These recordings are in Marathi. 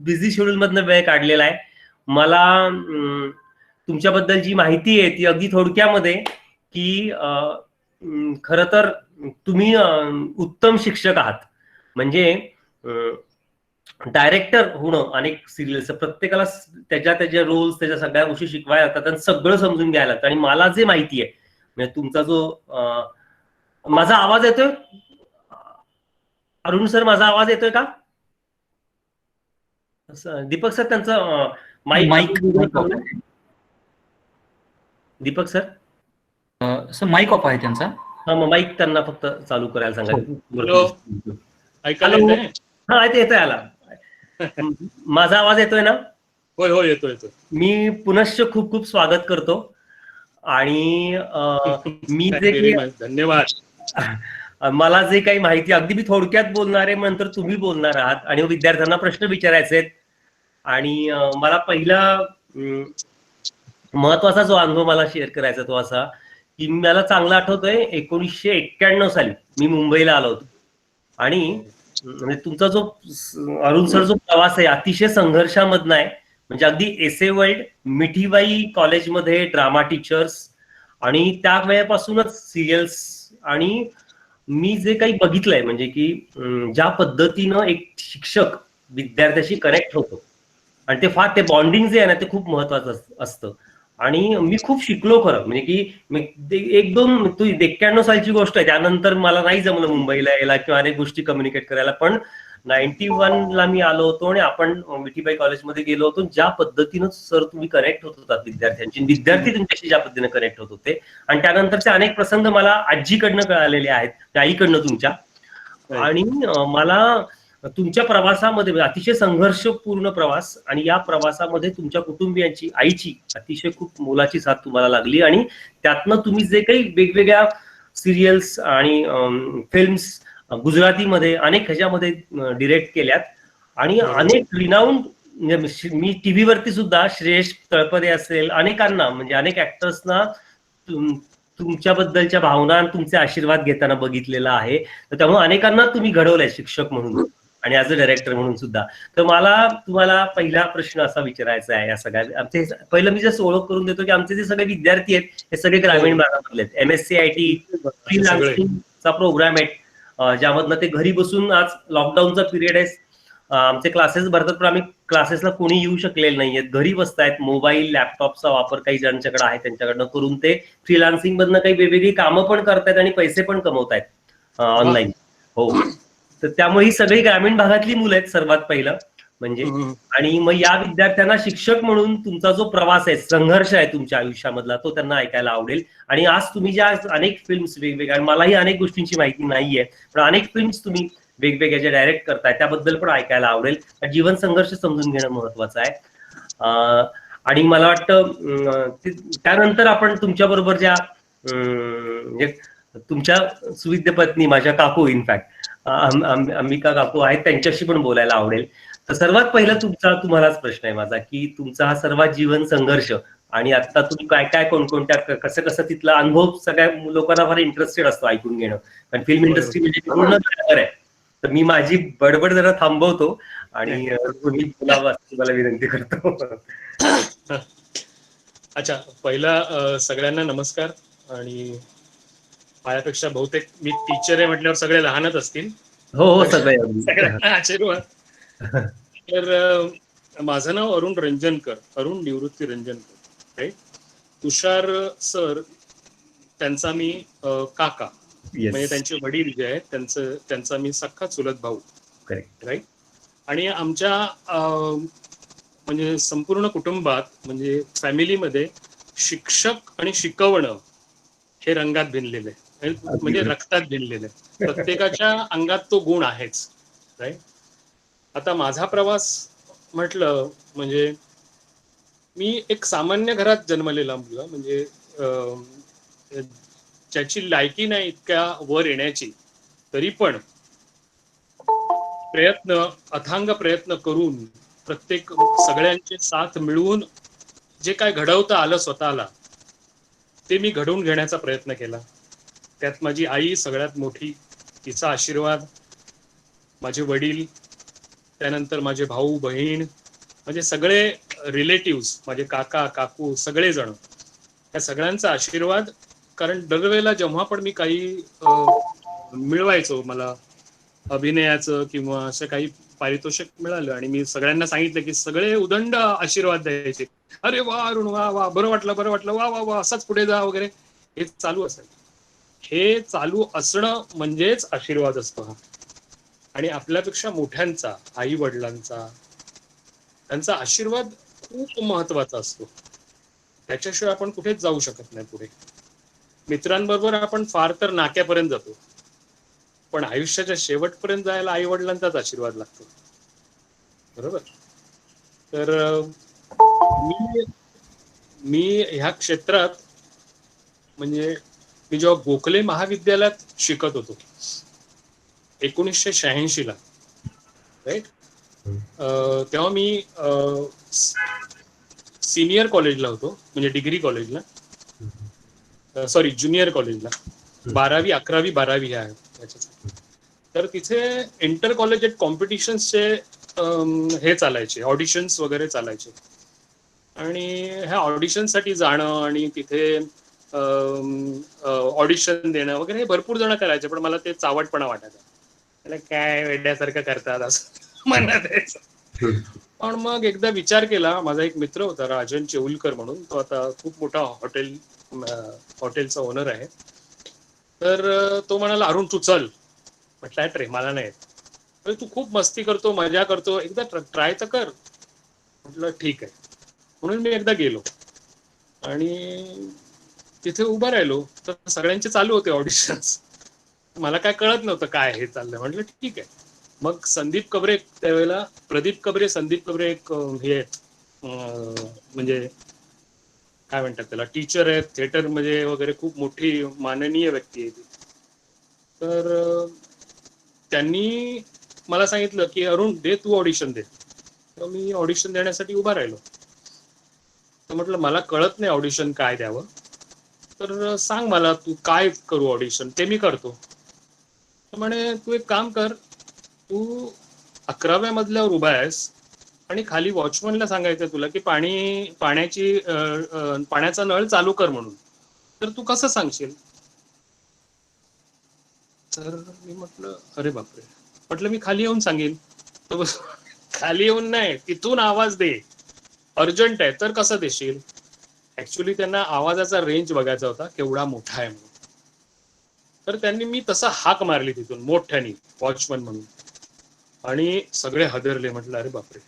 बिझी शेड्यूल मधनं वेळ काढलेला आहे. मला तुमच्याबद्दल जी माहिती आहे ती अगदी थोडक्यामध्ये की खरं तर तुम्ही उत्तम शिक्षक आहात. म्हणजे डायरेक्टर होणं अनेक सिरियल्स प्रत्येकाला त्याच्या त्याच्या रोल्स त्याच्या सगळ्या गोष्टी शिकवायला लागतात आणि सगळं समजून घ्यायला लागतं. आणि मला जे माहिती आहे म्हणजे तुमचा जो माझा आवाज येतोय अरुण सर, माझा आवाज येतोय का? दीपक सर त्यांचं mike Deepak sir sir mike off आहे त्यांचा. हा मग माईक त्यांना फक्त चालू करायला सांगायचं. हा येतोय आला. माझा आवाज येतोय ना? होय होय येतोय येतोय. मी पुनश्च खूप खूप स्वागत करतो. आणि मी जे धन्यवाद. मला जे काही माहिती अगदी मी थोडक्यात बोलणार आहे, नंतर तुम्ही बोलणार आहात आणि विद्यार्थ्यांना प्रश्न विचारायचे आहेत. आणि मला पहिला महत्वाचा जो अनुभव मला शेअर करायचा तो असा की मला चांगला आठवतोय 1991 साली मी मुंबईला आलो होतो. आणि म्हणजे तुमचा जो अरुण सर जो प्रवास आहे अतिशय संघर्षामधनं आहे. म्हणजे अगदी एस ए वर्ल्ड, मिठीबाई कॉलेजमध्ये ड्रामा टीचर्स आणि त्या वेळेपासूनच सिरियल्स. आणि मी जे काही बघितलंय म्हणजे की ज्या पद्धतीनं एक शिक्षक विद्यार्थ्याशी कनेक्ट होतो आणि ते बॉन्डिंग जे आहे ना ते खूप महत्वाचं असतं. आणि मी खूप शिकलो खरं. म्हणजे की 91 सालची गोष्ट आहे, त्यानंतर मला नाही जमलं मुंबईला यायला किंवा अनेक गोष्टी कम्युनिकेट करायला. पण 91 ला मी आलो होतो आणि आपण मिठीबाई कॉलेजमध्ये गेलो होतो. ज्या पद्धतीनं सर तुम्ही कनेक्ट होत होतात विद्यार्थ्यांची, विद्यार्थी तुमच्याशी ज्या पद्धतीने कनेक्ट होत होते आणि त्यानंतरचे अनेक प्रसंग मला आजीकडनं कळालेले आहेत, आईकडनं तुमच्या. आणि मला तुमच्या प्रवासामध्ये अतिशय संघर्षपूर्ण प्रवास आणि या प्रवासामध्ये तुमच्या कुटुंबियांची आईची अतिशय खूप मोलाची साथ तुम्हाला लागली. आणि त्यातनं तुम्ही जे काही वेगवेगळ्या सिरियल्स आणि फिल्म्स गुजरातीमध्ये अनेक ह्याच्यामध्ये डिरेक्ट केल्यात आणि अनेक रिनाऊंड मी टीव्हीवरती सुद्धा श्रेयश तळपदे असेल अनेकांना म्हणजे अनेक ऍक्टर्सना तुमच्याबद्दलच्या भावना तुमचे आशीर्वाद घेताना बघितलेला आहे. तर त्यामुळे अनेकांना तुम्ही घडवलंय शिक्षक म्हणून आणि ॲज अ डायरेक्टर म्हणून सुद्धा. तर मला तुम्हाला पहिला प्रश्न असा विचारायचा आहे या सगळ्या आमचे पहिलं मी जसं ओळख करून देतो की आमचे जे सगळे विद्यार्थी आहेत हे सगळे ग्रामीण भागामधले आहेत. MSc IT फ्रीलान्सिंगचा प्रोग्राम आहे ज्यामधनं ते घरी बसून आज लॉकडाऊनचा पिरियड आहे. आमचे क्लासेस भरतात पण आम्ही क्लासेसला कोणी येऊ शकलेलं नाहीयेत, घरी बसतायत. मोबाईल लॅपटॉपचा वापर काही ज्यांच्याकडे आहे त्यांच्याकडनं करून ते फ्रीलान्सिंग मधनं काही वेगवेगळी कामं पण करतायत आणि पैसे पण कमवतायत ऑनलाईन. हो, तर त्यामुळे ही सगळी ग्रामीण भागातली मुलं आहेत सर्वात पहिलं म्हणजे. आणि मग या विद्यार्थ्यांना शिक्षक म्हणून तुमचा जो प्रवास आहे, संघर्ष आहे तुमच्या आयुष्यामधला, तो त्यांना ऐकायला आवडेल. आणि आज तुम्ही ज्या अनेक फिल्म्स वेगवेगळ्या, मलाही अनेक गोष्टींची माहिती नाहीये पण अनेक फिल्म्स तुम्ही वेगवेगळ्या जे डायरेक्ट करताय त्याबद्दल पण ऐकायला आवडेल. जीवन संघर्ष समजून घेणं महत्वाचं आहे. आणि मला वाटतं त्यानंतर आपण तुमच्या बरोबर ज्या म्हणजे तुमच्या सुविद्य पत्नी माझ्या काकू इनफॅक्ट अंबिका काकू आहेत त्यांच्याशी पण बोलायला आवडेल. तर सर्वात पहिला तुम्हालाच प्रश्न आहे माझा की तुमचा हा सर्वात जीवन संघर्ष आणि आता तुम्ही काय काय कोणकोणत्या कसं कसं तिथला अनुभव सगळ्या लोकांना फार इंटरेस्टेड असतो ऐकून घेणं. कारण फिल्म इंडस्ट्री म्हणजे पूर्ण आहे. तर मी माझी बडबड जरा थांबवतो आणि तुम्ही तुम्हाला विनंती करतो. अच्छा, पहिला सगळ्यांना नमस्कार. आणि माझ्यापेक्षा बहुतेक मी टीचर आहे म्हटल्यावर सगळे लहानच असतील. हो सगळे सगळ्यांना आशीर्वाद. तर माझं नाव अरुण रंजनकर, अरुण निवृत्ती रंजनकर. तुषार सर त्यांचा मी काका म्हणजे त्यांचे वडील जे आहेत त्यांचा मी सख्खा चुलत भाऊ. राईट. आणि आमच्या म्हणजे संपूर्ण कुटुंबात म्हणजे फॅमिलीमध्ये शिक्षक आणि शिकवणं हे रंगात भिनलेलं आहे, म्हणजे रक्तात भिनलेलं आहे. प्रत्येकाच्या अंगात तो गुण आहेच. राईट. आता माझा प्रवास म्हटलं म्हणजे मी एक सामान्य घरात जन्मलेला मुलगा, म्हणजे ज्याची लायकी नाही इतक्या वर येण्याची, तरी पण अथांग प्रयत्न करून प्रत्येक सगळ्यांचे साथ मिळवून जे काय घडवता आलं स्वतःला ते मी घडवून घेण्याचा प्रयत्न केला. त्यात माझी आई सगळ्यात मोठी, तिचा आशीर्वाद, माझे वडील त्यानंतर माझे भाऊ बहीण, म्हणजे सगळे रिलेटिव्ह, माझे काका काकू सगळेजण, या सगळ्यांचा आशीर्वाद. कारण दरवेळेला जेव्हा पण मी काही मिळवायचो, मला अभिनयाचं किंवा असं काही पारितोषिक मिळालं आणि मी सगळ्यांना सांगितलं की सगळे उदंड आशीर्वाद द्यायचे. अरे वा अरुण, वा वा, बरं वाटलं, वा वा वा, असाच पुढे जा वगैरे, हे चालू असायचं. हे चालू असणं म्हणजेच आशीर्वाद असतो हा. आणि आपल्यापेक्षा मोठ्यांचा, आई वडिलांचा, त्यांचा आशीर्वाद खूप महत्वाचा असतो. त्याच्याशिवाय आपण कुठेच जाऊ शकत नाही पुढे. मित्रांबरोबर आपण फार तर नाक्यापर्यंत जातो, पण आयुष्याच्या शेवटपर्यंत जायला आई वडिलांचाच आशीर्वाद लागतो, बरोबर. तर मी मी ह्या क्षेत्रात, म्हणजे मी जेव्हा गोखले महाविद्यालयात शिकत होतो 1986 ला, राईट, तेव्हा मी सिनियर कॉलेजला होतो, म्हणजे डिग्री कॉलेजला, सॉरी ज्युनियर कॉलेजला, 12वी 11वी 12वी ह्या याच्यासाठी. तर तिथे इंटर कॉलेजिएट कॉम्पिटिशन्सचे हे चालायचे, ऑडिशन्स वगैरे चालायचे. आणि ह्या ऑडिशनसाठी जाणं आणि तिथे ऑडिशन देणं वगैरे हे भरपूर जण करायचे, पण मला ते चावटपणा वाटायचा. त्याला काय वेड्यासारखं करतात असं मनात यायचं. पण मग एकदा विचार केला, माझा एक मित्र होता राजन चेऊलकर म्हणून, तो आता खूप मोठा हॉटेलचा ओनर आहे. तर तो म्हणाला, अरुण तू चल. म्हटलं रे मला नाही येत. तू खूप मस्ती करतो, मजा करतो, एकदा ट्राय तर कर. म्हटलं ठीक आहे. म्हणून मी एकदा गेलो आणि तिथे उभं राहिलो, तर सगळ्यांचे चालू होते ऑडिशन्स. मला काय कळत नव्हतं काय हे चाललंय. म्हटलं ठीक आहे. मग संदीप कबरे, त्यावेळेला प्रदीप कबरे, संदीप कबरे एक हे म्हणजे काय म्हणतात त्याला, टीचर आहेत, थिएटर मध्ये वगैरे खूप मोठी माननीय व्यक्ती आहे ती. तर त्यांनी मला सांगितलं की अरुण दे, तू ऑडिशन दे. तर मी ऑडिशन देण्यासाठी उभा राहिलो. तर म्हटलं मला कळत नाही ऑडिशन काय द्यावं, तर सांग मला तू काय करू ऑडिशन, ते मी करतो. तर म्हणे तू एक काम कर, तू 11व्या मजल्यावर उभा आहेस आणि खाली वॉचमनला सांगायचं तुला की पाण्याचा नळ चालू कर म्हणून, तर तू कसं सांगशील. तर मी म्हटलं अरे बापरे. म्हटलं मी खाली येऊन सांगेन. तर खाली येऊन नाही, तिथून आवाज दे, अर्जंट आहे. तर कसं देशील. ऍक्च्युली त्यांना आवाजाचा रेंज बघायचा होता केवढा मोठा आहे म्हणून. तर त्यांनी मी तसा हाक मारली तिथून मोठ्यानी, वॉचमन म्हणून, आणि सगळे हादरले. म्हटलं अरे बापरे.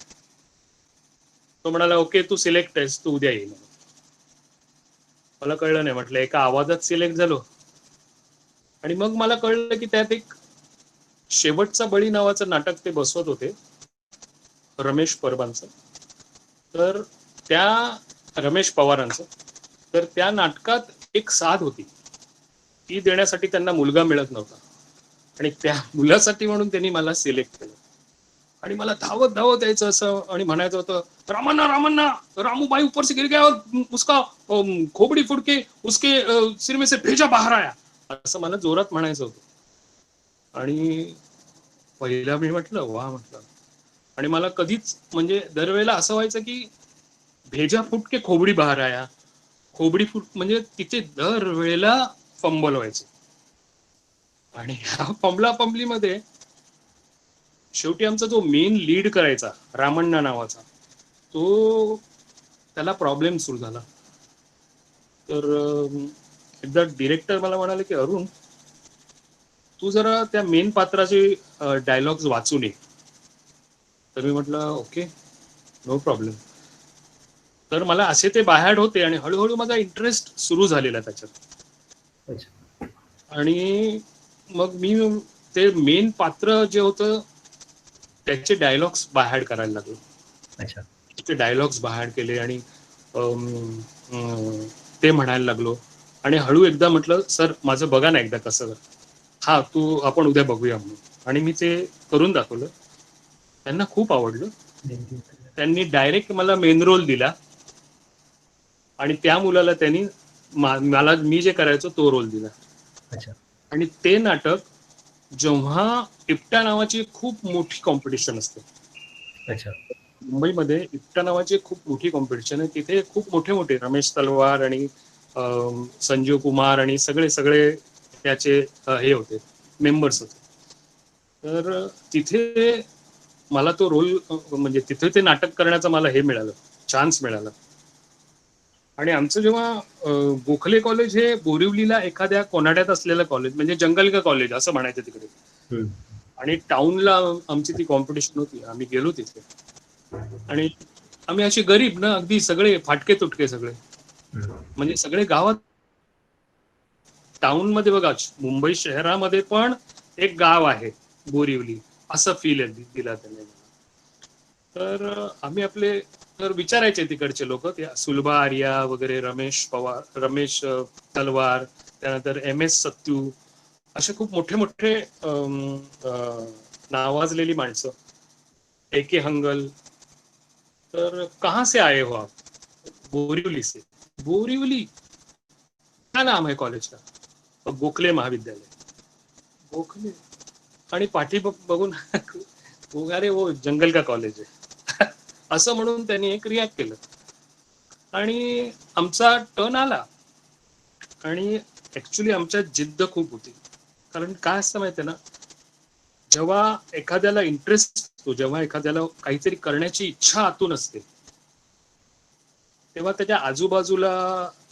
तो म्हणाला ओके तू सिलेक्ट आहेस, तू उद्या येईल. मला कळलं नाही. म्हटलं एका आवाजात सिलेक्ट झालो. आणि मग मला कळलं की त्यात एक शेवटचा बळी नावाचं नाटक ते बसवत होते, रमेश परबांचं. तर त्या रमेश पवारांचं, तर त्या नाटकात एक साथ होती, ती देण्यासाठी त्यांना मुलगा मिळत नव्हता, आणि त्या मुलासाठी म्हणून त्यांनी मला सिलेक्ट केलं. आणि मला धावत धावत यायचं असं, आणि म्हणायचं होतं रामन्ना रामन्ना, रामूबाई ऊपर से गिर गया और उसका खोपड़ी फुट के उसके सिर में से भेजा बाहर आया, असं मला जोरात म्हणायचं होतं. आणि पहिला मी म्हटलं वा म्हटलं. आणि मला कधीच, म्हणजे दरवेळेला असं व्हायचं की भेजा फुट के खोबडी बाहेर आया, खोबडी फुट, म्हणजे तिथे दर वेळेला फंबल व्हायचे. आणि ह्या पंबला पंबलीमध्ये शेवटी आमचा जो मेन लीड करायचा रामण्णा नावाचा, तो त्याला प्रॉब्लेम सुरू झाला. तर एकदा डिरेक्टर मला म्हणाले की अरुण तू जरा त्या मेन पात्राचे डायलॉग्स वाचून ये. तर मी म्हटलं ओके नो प्रॉब्लेम. तर मला असे ते बाहेर होते आणि हळूहळू माझा इंटरेस्ट सुरू झालेला त्याच्यात. आणि मग मी ते मेन पात्र जे होतं त्याचे डायलॉग्स बाहेर करायला लागलो. ते डायलॉग्स बाहेर केले आणि ते म्हणायला लागलो. आणि हळू एकदा म्हटलं सर माझं बघा ना एकदा कसं, हा तू आपण उद्या बघूया म्हणून. आणि मी ते करून दाखवलं. त्यांना खूप आवडलं. त्यांनी डायरेक्ट मला मेन रोल दिला आणि त्या मुलाला त्यांनी मला मी जे करायचो तो रोल दिला. आणि ते नाटक जेव्हा टिपट्या नावाची खूप मोठी कॉम्पिटिशन असते, अच्छा. मुंबईमध्ये इप्टा नावाची एक खूप मोठी कॉम्पिटिशन आहे. तिथे खूप मोठे मोठे रमेश तलवार आणि संजीव कुमार आणि सगळे सगळे त्याचे हे होते, मेंबर्स होते. तर तिथे मला तो रोल म्हणजे तिथे ते नाटक करण्याचा मला हे मिळालं, चान्स मिळाला. आणि आमचं जेव्हा गोखले कॉलेज हे बोरिवलीला एखाद्या कोनाड्यात असलेलं कॉलेज, म्हणजे जंगल का कॉलेज असं म्हणायचं तिकडे. हम्म. आणि टाउनला आमची ती कॉम्पिटिशन होती. आम्ही गेलो तिथे आणि आम्ही असे गरीब ना, अगदी सगळे फाटके तुटके सगळे, म्हणजे सगळे गावात. टाउन मध्ये बघा, मुंबई शहरामध्ये पण एक गाव आहे बोरिवली, असं फील दिला त्याने. तर आम्ही आपले तर विचारायचे तिकडचे लोक, सुलभा आर्या वगैरे, रमेश पवार, रमेश तलवार, त्यानंतर MS सत्यू, असे खूप मोठे मोठे नावाजलेली माणसं, AK हंगल. तर कहाँ से आए हो आप? बोरिवली से. बोरिवली, क्या नाम है कॉलेज का? गोखले महाविद्यालय. गोखले. आणि पाठी बघून अरे वो जंगल का कॉलेज आहे असं म्हणून त्यांनी एक रिॲक्ट केलं. आणि आमचा टर्न आला. आणि ऍक्च्युली आमच्यात जिद्द खूप होती. कारण काय असतं माहितीये ना, जेव्हा एखाद्याला इंटरेस्ट असतो, जेव्हा एखाद्याला काहीतरी करण्याची इच्छा आतून असते, तेव्हा त्याच्या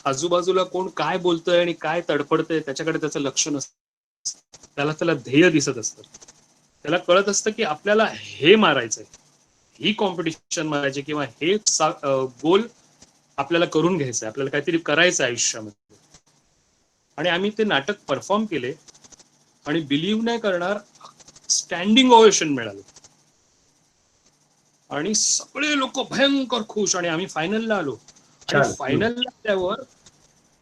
आजूबाजूला कोण काय बोलतंय आणि काय तडफडतंय त्याच्याकडे त्याचं लक्ष नसतं. त्याला ध्येय दिसत असतं. त्याला कळत असतं की आपल्याला हे मारायचंय, ही कॉम्पिटिशन मारायची, किंवा हे गोल आपल्याला करून घ्यायचंय, आपल्याला काहीतरी करायचं आयुष्यामध्ये. आणि आम्ही ते नाटक परफॉर्म केले आणि बिलीव्ह नाही करणार, स्टँडिंग ओवेशन मिळालं आणि सगळे लोक भयंकर खुश. आणि आम्ही फायनलला आलो. आणि छान. फायनलला आल्यावर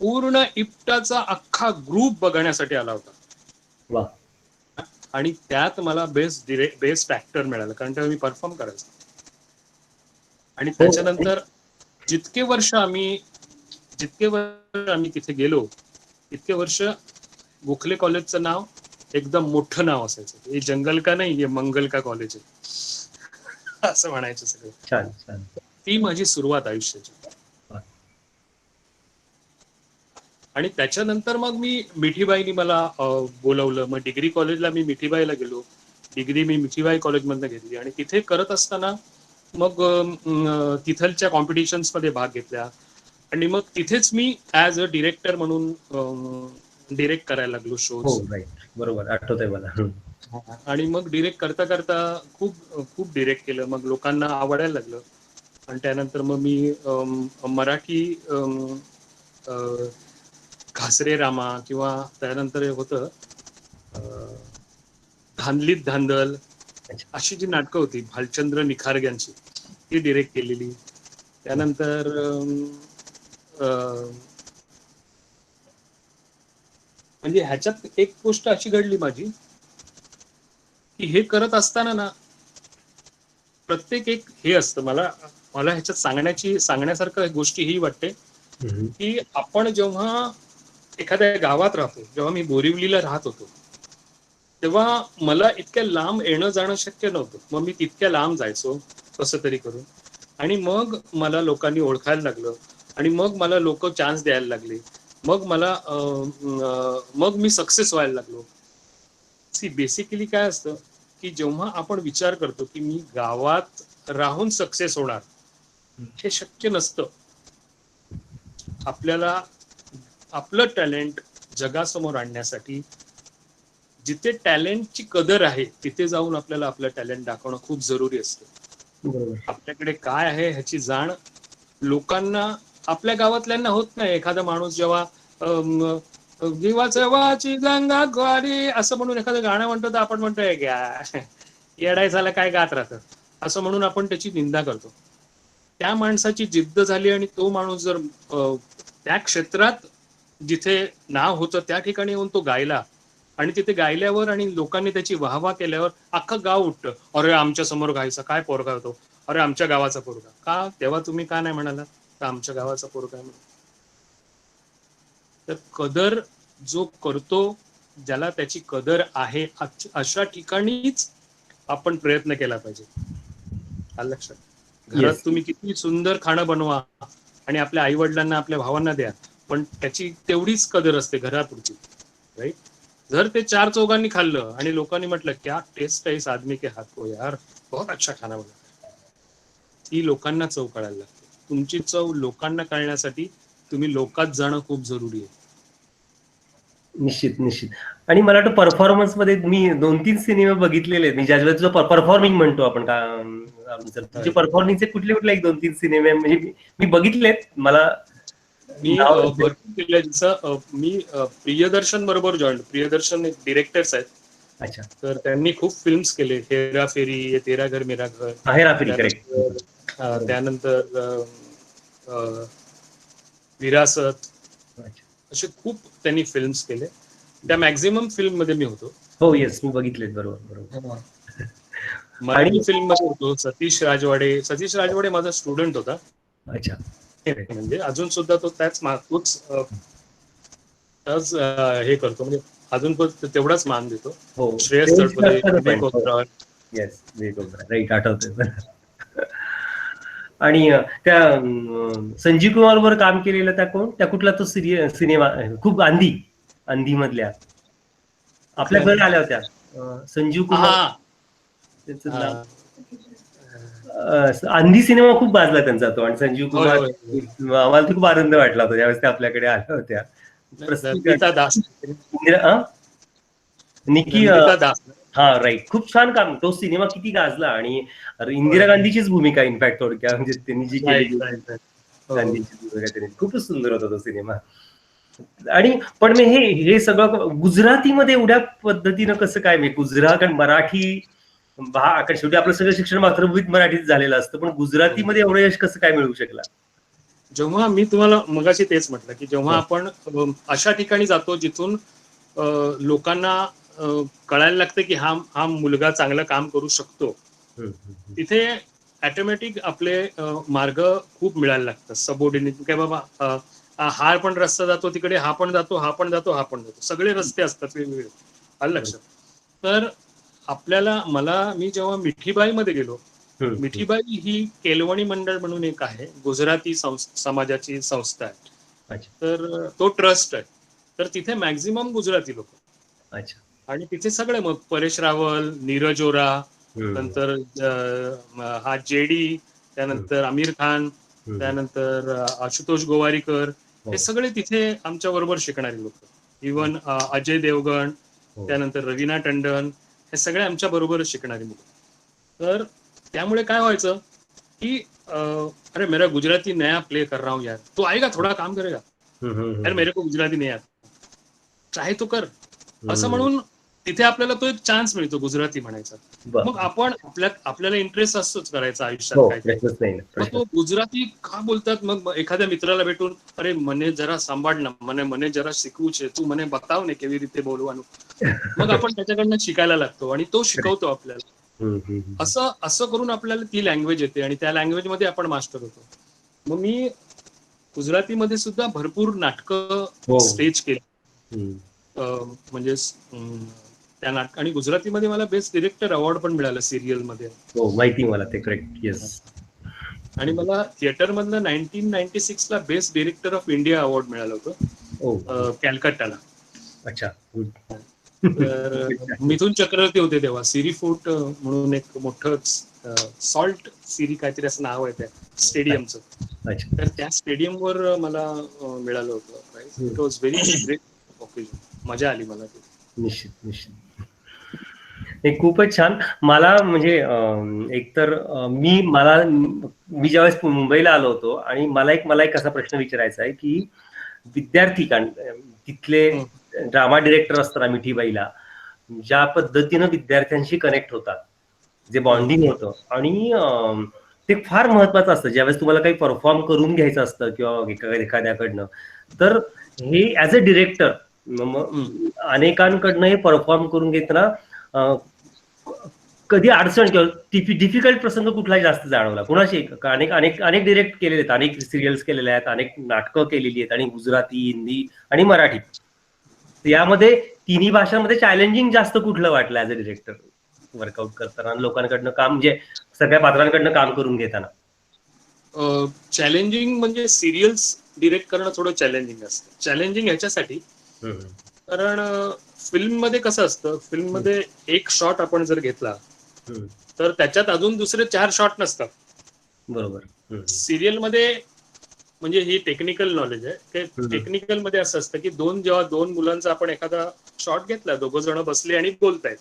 पूर्ण इप्टाचा अख्खा ग्रुप बघण्यासाठी आला होता. वा. आणि त्यात मला बेस्ट ऍक्टर मिळालं, कारण तेव्हा मी परफॉर्म करायचो. आणि हो. त्याच्यानंतर जितके वर्ष आम्ही तिथे गेलो, इतके वर्ष गोखले कॉलेजचं नाव एकदम मोठं नाव असायचं. हे जंगल का नाही, हे मंगल का कॉलेज आहे असं म्हणायचं सगळं. छान छान. ती माझी सुरुवात आयुष्याची. वा. आणि त्याच्यानंतर मग मिठीबाईंनी मला बोलवलं. मग डिग्री कॉलेजला मी मिठीबाईला गेलो. डिग्री मी मिठीबाई कॉलेजमधनं घेतली. आणि तिथे करत असताना मग तिथलच्या कॉम्पिटिशन्स मध्ये भाग घेतला. आणि मग तिथेच मी ऍज अ डिरेक्टर म्हणून डिरेक्ट करायला लागलो शोज. हो, राईट, बरोबर, आठवतंय मला. आणि मग डिरेक्ट करता करता खूप खूप डिरेक्ट केलं. मग लोकांना आवडायला लागलं. आणि त्यानंतर मग मी मराठी घासरे रामा, किंवा त्यानंतर होतं धांदलीत धांदल, अशी जी नाटकं होती भालचंद्र निखारग्यांची, ती डिरेक्ट केलेली. त्यानंतर म्हणजे ह्याच्यात एक गोष्ट अशी घडली माझी, की हे करत असताना ना, प्रत्येक एक हे असतं. मला ह्याच्यात सांगण्यासारखं गोष्टी ही वाटते, की आपण जेव्हा एखाद्या गावात राहतो, जेव्हा मी बोरिवलीला राहत होतो, तेव्हा मला इतक्या लांब येणं जाणं शक्य नव्हतं. मग मी तितक्या लांब जायचो कसं तरी करून. आणि मग मला लोकांनी ओळखायला लागलं. आणि मग मला लोक चान्स द्यायला लागले. मग मी सक्सेस व्हायला लागलो. बेसिकली काय असतं, की जेव्हा आपण विचार करतो की मी गावात राहून सक्सेस होणार, हे शक्य नसतं. आपल्याला आपलं टॅलेंट जगासमोर आणण्यासाठी जिथे टॅलेंटची कदर आहे, तिथे जाऊन आपल्याला आपलं टॅलेंट दाखवणं खूप जरुरी असतं. बरोबर. आपल्याकडे काय आहे ह्याची जाण लोकांना, आपल्या गावातल्यांना होत नाही. एखादा माणूस जेव्हा जीवाची गंगा ग्वारी असं म्हणून एखादं गाणं म्हणतो, तर आपण म्हणतोय येडाय झाला काय गात राहतं, असं म्हणून आपण त्याची निंदा करतो. त्या माणसाची जिद्द झाली आणि तो माणूस जर त्या क्षेत्रात जिथे नाव होतं त्या ठिकाणी येऊन तो गायला, आणि तिथे गायल्यावर आणि लोकांनी त्याची वाहवा केल्यावर अख्खं गाव उठतं. अरे आमच्या समोर गायचा काय पोरगा होतो, अरे आमच्या गावाचा पोरगा. का तेव्हा तुम्ही का नाही म्हणाला तर आमच्या गावाचा पोरगा आहे म्हणून? तर कदर जो करतो, ज्याला त्याची कदर आहे, अशा ठिकाणीच आपण प्रयत्न केला पाहिजे. आलं लक्षात घरात Yes. तुम्ही किती सुंदर खाणं बनवा आणि आपल्या आई वडिलांना आपल्या भावांना द्या, पण त्याची तेवढीच कदर असते घरापुरती, राईट. जर ते 4 चौघांनी खाल्लं आणि लोकांनी म्हटलं क्या टेस्ट है इस आदमी के हाथ को यार, बहुत अच्छा खाना बना, ती लोकांना चव कळायला लागते. तुमची चव लोकांना कळण्यासाठी तुम्ही लोकात जाणं खूप जरुरी आहे. निश्चित निश्चित. आणि मला वाटतं परफॉर्मन्स मध्ये मी 2-3 सिनेमे बघितलेले आहेत. मी ज्यावेळेस तुझं परफॉर्मिंग म्हणतो आपण का तुझे परफॉर्मिंगचे कुठले कुठले 1-2-3 सिनेमे म्हणजे मी बघितलेत. मला मी नाव भरपूर केलं, जसं मी प्रियदर्शन बरोबर जॉईन. प्रियदर्शन एक डिरेक्टर्स आहेत, अच्छा तर त्यांनी खूप फिल्म्स केले. हेरा फेरी, ये तेरा घर मेरा घर, आहे रात्री करेक्ट. त्यानंतर विरासत, असे खूप त्यांनी फिल्म्स केले. त्या मॅक्झिमम फिल्म मध्ये मी होतो. हो येस मी बघितलेत बरोबर बरोबर. मराठी फिल्म मध्ये होतो. सतीश राजवाडे माझा स्टुडंट होता. अच्छा म्हणजे अजून सुद्धा तो तोच हे करतो, म्हणजे अजून पण तेवढाच मान देतो. हो श्रेयस तळपदे, विवेक ओबरॉय. येस राईट आठवतंय. आणि त्या संजीव कुमार वर काम केलेलं त्या कुठला तो सिनेमा खूप अंधी मधल्या आपल्याकडे आल्या होत्या संजीव कुमार हा, त्यांचं नाव अंधी सिनेमा खूप गाजला त्यांचा तो. आणि संजीव होय, कुमार होय. आम्हाला तो खूप आनंद वाटला होता ज्यावेळेस त्या आपल्याकडे आल्या होत्या. नंदिता दास. निकी नंदिता दास. हा राईट. खूप छान काम. तो सिनेमा किती गाजला. आणि इंदिरा गांधीचीच भूमिका इनफॅक्ट थोडक्यात म्हणजे त्यांनी जी केली गांधीची भूमिका त्यांनी खूपच सुंदर होता तो सिनेमा. आणि पण मी हे सगळं गुजरातीमध्ये एवढ्या पद्धतीनं कसं काय मी गुजरात आणि मराठी शेवटी आपलं सगळं शिक्षण मातृभूमीत मराठीत झालेलं असतं, पण गुजरातीमध्ये एवढं यश कसं काय मिळू शकला? जेव्हा मी तुम्हाला मगाशी तेच म्हटलं की जेव्हा आपण अशा ठिकाणी जातो जिथून लोकांना कळायला लागतं की हा मुलगा चांगलं काम करू शकतो, तिथे ऑटोमॅटिक आपले मार्ग खूप मिळायला लागतात. सबऑर्डिनेट काय बाबा, हा पण रस्ता जातो तिकडे, हा पण जातो, सगळे रस्ते असतात वेगवेगळे. आलं लक्षात. तर मी जेव्हा मिठीबाई मध्ये गेलो, मिठीबाई ही केलवणी मंडळ म्हणून एक आहे, गुजराती समाजाची संस्था आहे. तर तो ट्रस्ट आहे. तर तिथे मॅक्झिमम गुजराती लोक. अच्छा. आणि तिथे सगळे मग परेश रावल, नीरज ओरा, नंतर हा जेडी, त्यानंतर आमिर खान, त्यानंतर आशुतोष गोवारीकर, हे सगळे तिथे आमच्या बरोबर शिकणारे लोक. इवन अजय देवगण, त्यानंतर रवीना टंडन, हे सगळे आमच्या बरोबर शिकणारे मुलं. तर त्यामुळे काय व्हायचं की अरे मेरा गुजराती नया प्ले कर रहा हूं यार, तो आएगा थोडा काम करेगा, यार मेरे को गुजराती नाही आता, चाहे तो कर, असं म्हणून तिथे आपल्याला तो एक चान्स मिळतो गुजराती म्हणायचा. मग आपण आपल्याला इंटरेस्ट असतोच करायचा आयुष्यात काय, मग तो गुजराती का बोलतात. मग एखाद्या मित्राला भेटून, अरे मने जरा सांभाळ ना, मने जरा शिकवू छे, तू मने बताव ने केवी रीते बोलवाનું. मग आपण त्याच्याकडनं शिकायला लागतो आणि तो शिकवतो आपल्याला. असं करून आपल्याला ती लँग्वेज येते आणि त्या लँग्वेज मध्ये आपण मास्टर होतो. मग मी गुजरातीमध्ये सुद्धा भरपूर नाटकं स्टेज केली. म्हणजे त्या नाटक, आणि गुजरातीमध्ये मला बेस्ट डिरेक्टर अवॉर्ड पण मिळालं सिरियल मध्ये. हो माहिती मला ते. करेक्ट. येस. आणि मला थिएटर मधलं 1996 ला best director of India award मिळालं होतं कॅलकट्टाला. अच्छा. तर मिथुन चक्रवर्ती होते तेव्हा. सिरी फूट म्हणून एक मोठं सॉल्ट सिरी काहीतरी असं नाव आहे त्या स्टेडियमचं. तर त्या स्टेडियमवर मला मिळालं होतं. It was very great occasion. मजा आली मला ते. निश्चित. हे खूपच छान. मला म्हणजे एकतर मी ज्यावेळेस मुंबईला आलो होतो आणि मला एक असा प्रश्न विचारायचा आहे की विद्यार्थी तिथले ड्रामा डिरेक्टर असताना मिठीबाईला ज्या पद्धतीनं विद्यार्थ्यांशी कनेक्ट होतात, जे बॉन्डिंग होतं, आणि ते फार महत्वाचं असतं ज्यावेळेस तुम्हाला काही परफॉर्म करून घ्यायचं असतं किंवा एखाद्याकडनं. तर हे ऍज अ डिरेक्टर अनेकांकडनं हे परफॉर्म करून घेताना कधी अडचण किंवा डिफिकल्ट प्रसंग कुठलाही जास्त जाणवला कुणाशी? अनेक डिरेक्ट केलेले आहेत, अनेक सिरियल्स केलेल्या आहेत, अनेक नाटकं केलेली आहेत, आणि गुजराती, हिंदी आणि मराठी. यामध्ये तिन्ही भाषांमध्ये चॅलेंजिंग जास्त कुठलं वाटलं ऍज अ डिरेक्टर? वर्कआउट करताना, लोकांकडनं काम म्हणजे सगळ्या पात्रांकडनं काम करून घेताना? चॅलेंजिंग म्हणजे सिरियल्स डिरेक्ट करणं थोडं चॅलेंजिंग असतं. चॅलेंजिंग ह्याच्यासाठी हम्म, कारण फिल्म मध्ये कसं असतं, फिल्म मध्ये एक शॉट आपण जर घेतला हम्म, तर त्याच्यात अजून दुसरे 4 शॉट नसतात. बरोबर. सिरियल मध्ये म्हणजे ही टेक्निकल नॉलेज आहे. ते टेक्निकल मध्ये असं असतं की जेव्हा दोन मुलांचा आपण एखादा शॉट घेतला, दोघं जण बसले आणि बोलतायत,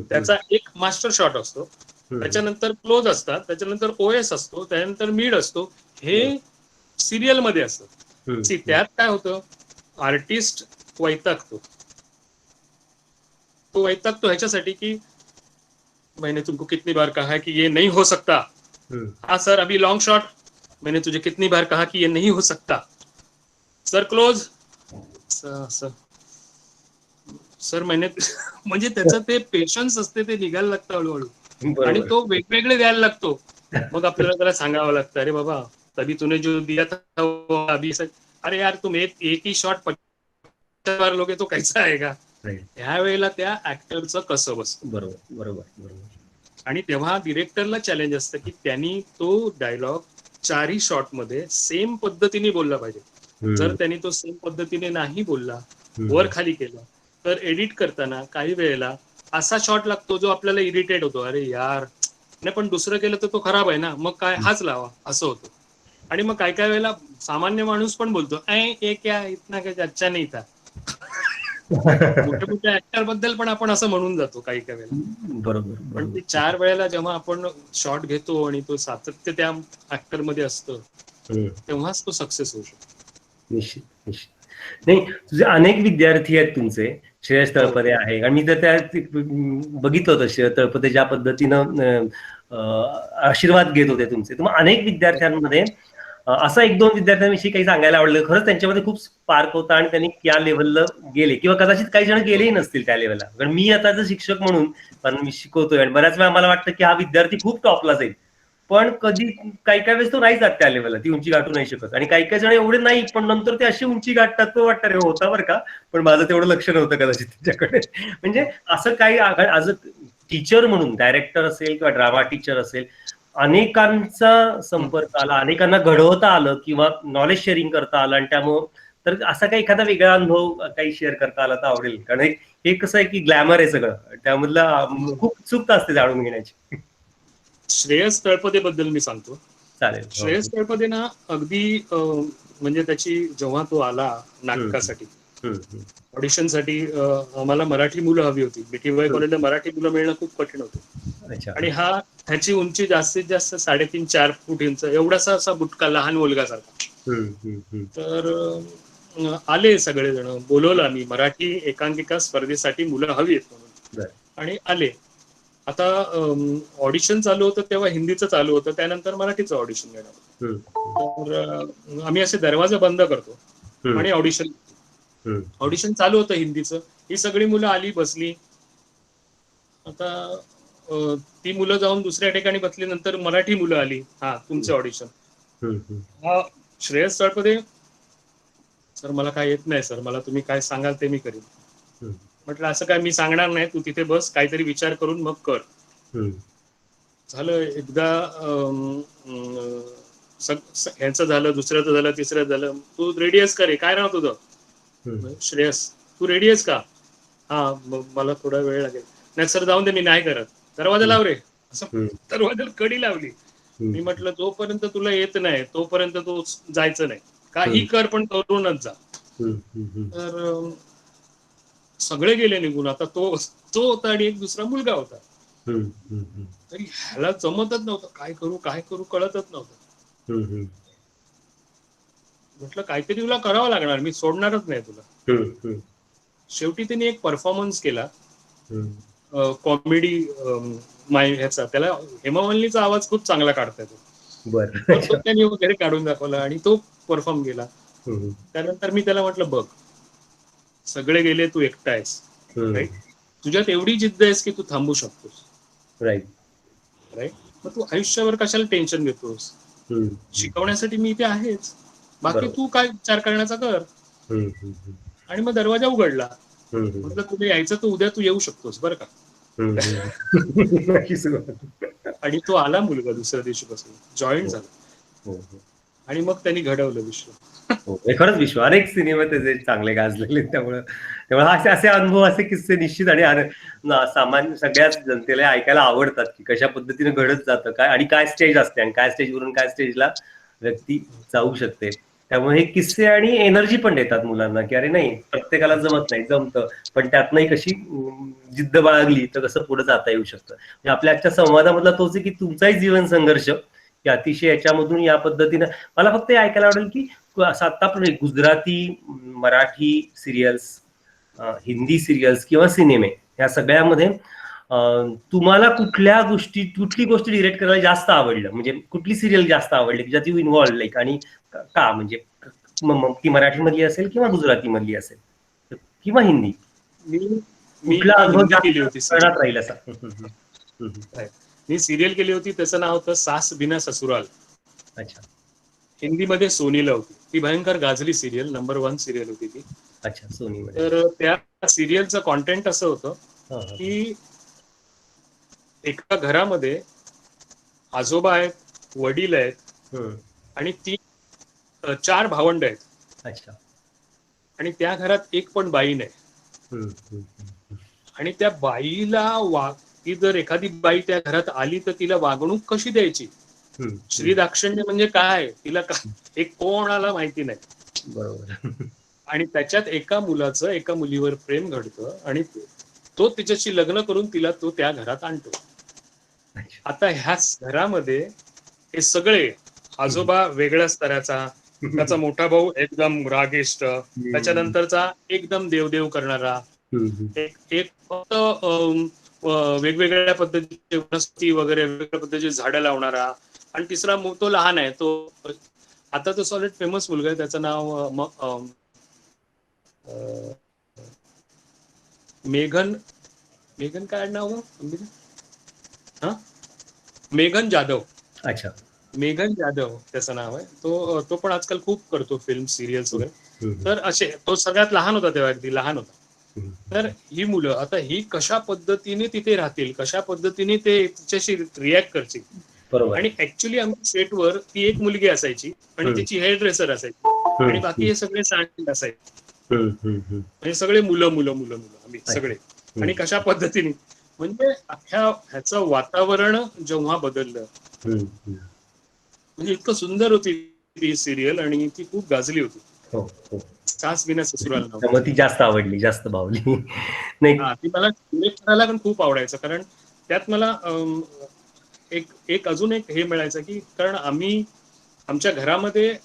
त्याचा एक मास्टर शॉट असतो, त्याच्यानंतर क्लोज असतात, त्याच्यानंतर ओएस असतो, त्यानंतर मिड असतो. हे सिरियल मध्ये असतं. त्यात काय होतं, आर्टिस्ट वैतागतो. तो वैतागतो ह्याच्यासाठी की मैंने तुमको कितनी बार कहा है कि ये नहीं हो सकता. हाँ सर, अभी लॉन्ग शॉट. मैंने तुझे कितनी बार कहा कि ये नहीं हो सकता. Sir close. सर मैंने म्हणजे त्याचं ते पेशन्स असते, ते निघायला लागतं हळूहळू, आणि बरोबर. तो वेगवेगळे द्यायला लागतो. मग आपल्याला त्याला सांगावं लागतं, अरे बाबा तभी तूने जो दिया था वो अभी अरे यार तुम एक ही शॉट 50 बार लोगे तो कैसा आएगा. ह्या वेळेला त्या ऍक्टरचं कसं बसतं. बरोबर बरोबर बरोबर. आणि तेव्हा डिरेक्टरला चॅलेंज असतं की त्यांनी तो डायलॉग 4ही शॉट मध्ये सेम पद्धतीने बोलला पाहिजे. जर त्यांनी तो सेम पद्धतीने नाही बोलला, वर खाली केला, तर एडिट करताना काही वेळेला असा शॉट लागतो जो आपल्याला इरिटेट होतो. अरे यार नाही, पण दुसरं केलं तर तो खराब आहे ना, मग काय हाच लावा, असं होतं. आणि मग काय काय वेळेला सामान्य माणूस पण बोलतो, ए क्या इतना काय अच्छा नाही था. मोठ्या मोठ्या ऍक्टर बद्दल पण आपण असं म्हणून जातो काही काही वेळेला. बरोबर पण बरोबर. ते 4 वेळेला जेव्हा आपण शॉट घेतो आणि तो सातत्य त्या ऍक्टर मध्ये असतं, तेव्हाच तो सक्सेस होऊ शकतो. निश्चित निश्चित. नाही, तुझे अनेक विद्यार्थी आहेत तुमचे. श्रेयस तळपदे आहे, आणि मी तर त्या बघितलं होतं श्रेयस तळपदे ज्या पद्धतीनं आशीर्वाद घेत होते तुमचे. तर मग अनेक विद्यार्थ्यांमध्ये असं 1-2 विद्यार्थ्यांविषयी काही सांगायला आवडलं. खरंच त्यांच्यामध्ये खूप स्पार्क होता आणि त्यांनी या लेव्हलला गेले, किंवा कदाचित काही जण गेलेही नसतील त्या लेव्हलला. कारण मी आता जर शिक्षक म्हणून, कारण मी शिकवतोय आणि बऱ्याच वेळा मला वाटतं की हा विद्यार्थी खूप टॉपला जाईल, पण कधी काही काही वेळेस तो नाही जात त्या लेवलला, ती उंची गाठू नाही शकत. आणि काही काही जण एवढे नाही, पण नंतर ते अशी उंची गाठतात, तो वाटतं रे होता बरं का, पण माझं तेवढं लक्ष नव्हतं कदाचित त्याच्याकडे. म्हणजे असं काही आज टीचर म्हणून, डायरेक्टर असेल किंवा ड्रामा टीचर असेल, अनेकांचा संपर्क आला, अनेकांना घडवता आलं किंवा नॉलेज शेअरिंग करता आलं, आणि त्यामुळं तर असा काही एखादा वेगळा अनुभव काही शेअर करता आला तर आवडेल. कारण हे कसं आहे की ग्लॅमर आहे सगळं, त्यामधलं खूप उत्सुकता असते जाणून घेण्याची. श्रेयस तळपदे बद्दल मी सांगतो. चालेल. श्रेयस तळपदे ना अगदी म्हणजे त्याची जेव्हा तो आला नाटकासाठी, ऑडिशनसाठी, आम्हाला मराठी मुलं हवी होती. बीटीवाय कॉलेजला मराठी मुलं मिळणं खूप कठीण होतं. आणि ह्याची उंची जास्तीत जास्त 3.5-4 फूट इंच, एवढासा असा बुटका, लहान मुलगासारखा. तर आले सगळेजण, बोलवलं आम्ही, मराठी एकांकिका स्पर्धेसाठी मुलं हवी आहेत म्हणून, आणि आले. आता ऑडिशन चालू होतं तेव्हा हिंदीचं चालू होतं, त्यानंतर मराठीचं ऑडिशन घेणार. तर आम्ही असे दरवाजे बंद करतो आणि ऑडिशन चालू होतं हिंदीचं. ही सगळी मुलं आली, बसली. आता ती मुलं जाऊन दुसऱ्या ठिकाणी बसली, नंतर मराठी मुलं आली, हा तुमचे ऑडिशन. हा श्रेयस तळपदे, सर मला काय येत नाही सर, मला तुम्ही काय सांगाल ते मी करीन. म्हटलं असं काय मी सांगणार नाही, तू तिथे बस, काहीतरी विचार करून मग कर. झालं एकदा ह्याचं झालं, दुसऱ्याचं झालं, तिसऱ्याचं झालं. तू रेडी आहेस का रे, काय नाव तुझं? श्रेयस. तू रेडी आहेस का? हा, मला थोडा वेळ लागेल. नाही सर जाऊन दे, मी नाही करत. दरवाजा लाव रे. असं दरवाजाला कडी लावली. मी म्हटलं जोपर्यंत तुला येत नाही तोपर्यंत तू जायचं नाही, काही कर पण करूनच जा. तर सगळे गेले निघून. आता तो होता आणि एक दुसरा मुलगा होता. तरी ह्याला जमतच नव्हतं, काय करू कळतच नव्हतं. म्हटलं काहीतरी तुला करावं लागणार, मी सोडणारच नाही तुला. शेवटी त्यांनी एक परफॉर्मन्स केला, कॉमेडी ह्याचा. त्याला हेमामालिनीचा आवाज खूप चांगला काढता येतो, तो त्यांनी वगैरे काढून दाखवला आणि तो परफॉर्म केला. त्यानंतर मी त्याला म्हटलं, बघ सगळे गेले, तू एकटा आहेस, राईट? तुझ्यात एवढी जिद्द आहेस की तू थांबू शकतोस, राईट? मग तू आयुष्यावर कशाला टेन्शन घेतोस? शिकवण्यासाठी मी इथे आहेच, बाकी तू काय विचार करण्याचा कर. आणि मग दरवाजा उघडला. म्हटलं तुला यायचं तर उद्या तू येऊ शकतोस बरं का. नक्की सुरुवात. आणि तो आला मुलगा दुसऱ्या दिवशीपासून जॉईन झाला हो, हो. आणि मग त्यांनी घडवलं विश्व. हो, हे खरंच विश्व अनेक सिनेमे त्याचे चांगले गाजलेले आहेत. त्यामुळे असे असे अनुभव, असे किस्से निश्चित आणि सामान्य सगळ्याच जनतेला ऐकायला आवडतात की कशा पद्धतीने घडत जातं काय आणि काय स्टेज असते आणि काय स्टेजवरून काय स्टेजला व्यक्ती जाऊ शकते. त्यामुळे हे किस्से आणि एनर्जी पण देतात मुलांना की अरे नाही, प्रत्येकाला जमत नाही, जमतं, पण त्यातनंही कशी जिद्द बाळगली तर कसं पुढे जाता येऊ शकतं. म्हणजे आपल्या आजच्या संवादामधला तोच आहे की तुमचाही जीवन संघर्ष की अतिशय याच्यामधून या पद्धतीनं मला फक्त हे ऐकायला आवडेल की असं आता पण गुजराती, मराठी सिरियल्स, हिंदी सिरियल्स किंवा सिनेमे या सगळ्यामध्ये तुम्हाला कुठली गोष्ट डिरेक्ट करायला जास्त आवडलं, म्हणजे कुठली सिरियल जास्त आवडली ज्यात यू इन्व्हॉल्व लाईक, आणि का, म्हणजे ती मराठी मधली असेल किंवा गुजराती मधली असेल किंवा हिंदी, मी कुठला अनुभव हिंदी केली होती स्मरणात राहील असा? मी सिरियल केली होती, त्याचं नाव होतं सास बिना ससुराल. अच्छा हिंदीमध्ये सोनीला होती. ती भयंकर गाजली सिरियल, नंबर 1 सिरियल होती ती. अच्छा, सोनी मध्ये. तर त्या सिरियलचं कॉन्टेंट असं होतं की एका घरामध्ये आजोबा आहेत, वडील आहेत आणि 4 भावंड आहेत. अच्छा. आणि त्या घरात एक पण बाई नाही. आणि त्या बाईला ती जर एखादी बाई त्या घरात आली तर तिला वागणूक कशी द्यायची, श्रीदाक्षिण्य म्हणजे काय, तिला एक कोणाला माहिती नाही. बरोबर. आणि त्याच्यात एका मुलाचं एका मुलीवर प्रेम घडतं आणि तो तिच्याशी लग्न करून तिला तो त्या घरात आणतो. आता ह्याच घरामध्ये हे सगळे आजोबा वेगळ्या स्तराचा, त्याचा मोठा भाऊ एकदम रागिष्ट, त्याच्यानंतरचा एकदम देवदेव करणारा, एक फक्त वेगवेगळ्या पद्धतीचे वनस्पती वगैरे वेगवेगळ्या पद्धतीची झाडं लावणारा, आणि तिसरा तो लहान आहे, तो आता तो सॉलिड फेमस मुलगा आहे, त्याचं नाव मेघन काय नाव, मेघन जाधव. अच्छा. मेघन जाधव त्याचं नाव आहे. तो पण आजकाल खूप करतो फिल्म सिरियल्स वगैरे. तर असे तो सगळ्यात लहान होता तेव्हा, अगदी लहान होता. तर ही मुलं आता ही कशा पद्धतीने तिथे राहतील, कशा पद्धतीने ते तिच्याशी रिॲक्ट करतील. बरोबर. आणि ऍक्च्युली आमच्या सेटवर ती एक मुलगी असायची आणि तिची हेअर ड्रेसर असायची आणि बाकी हे सगळे सायंटिस्ट असायचे. म्हणजे सगळे मुलं आम्ही सगळे. आणि कशा पद्धतीने म्हणजे ह्याचं वातावरण जेव्हा बदललं, म्हणजे इतकं सुंदर होती ती सिरियल आणि ती खूप गाजली होती. सास बिना ससुराल नाव. त्यामुळे ती जास्त आवडली, जास्त भावली. नाही, ती मला सिलेक्ट करायला पण खूप आवडायचं, कारण त्यात मला एक अजून एक हे मिळायचं की, कारण आमच्या घरामध्ये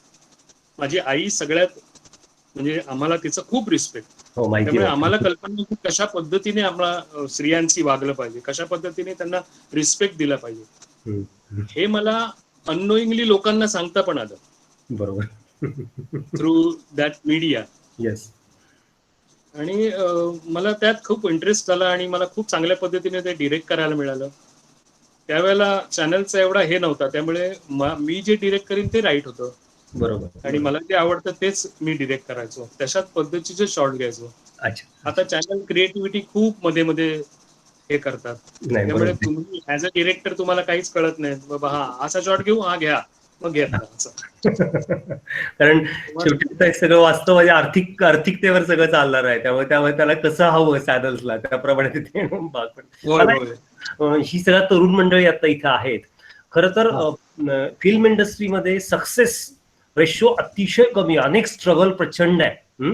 माझी आई सगळ्यात, म्हणजे आम्हाला तिचं खूप रिस्पेक्ट. त्यामुळे आम्हाला कल्पना की कशा पद्धतीने आम्हाला स्त्रियांशी वागलं पाहिजे, कशा पद्धतीने त्यांना रिस्पेक्ट दिला पाहिजे, हे मला अननोईंगली लोकांना सांगता पण आलं. बरोबर. Through that media. येस. आणि मला त्यात खूप इंटरेस्ट झाला आणि मला खूप चांगल्या पद्धतीने ते डिरेक्ट करायला मिळालं. त्यावेळेला चॅनलचा एवढा हे नव्हता, त्यामुळे मी जे डिरेक्ट करीन ते राईट होतं. बरोबर. आणि मला जे आवडतं तेच मी डिरेक्ट करायचो, तशाच पद्धतीचे शॉर्ट घ्यायचो. अच्छा. आता चॅनल क्रिएटिव्हिटी खूप मध्ये मध्ये हे करतात, त्यामुळे तुम्ही ऍज अ डिरेक्टर तुम्हाला काहीच कळत नाही, बाबा हा असा शॉट घेऊ, हा घ्या, मग घेतला असं. कारण शेवटी सगळं वास्तव म्हणजे आर्थिकतेवर सगळं चालणार आहे, त्यामुळे त्याला कसं हवं चॅनल्सला त्याप्रमाणे तिथे ही सगळ्या तरुण मंडळी आता इथे आहेत. खरं तर फिल्म इंडस्ट्रीमध्ये सक्सेस रेशो अतिशय कमी, अनेक स्ट्रगल प्रचंड आहे.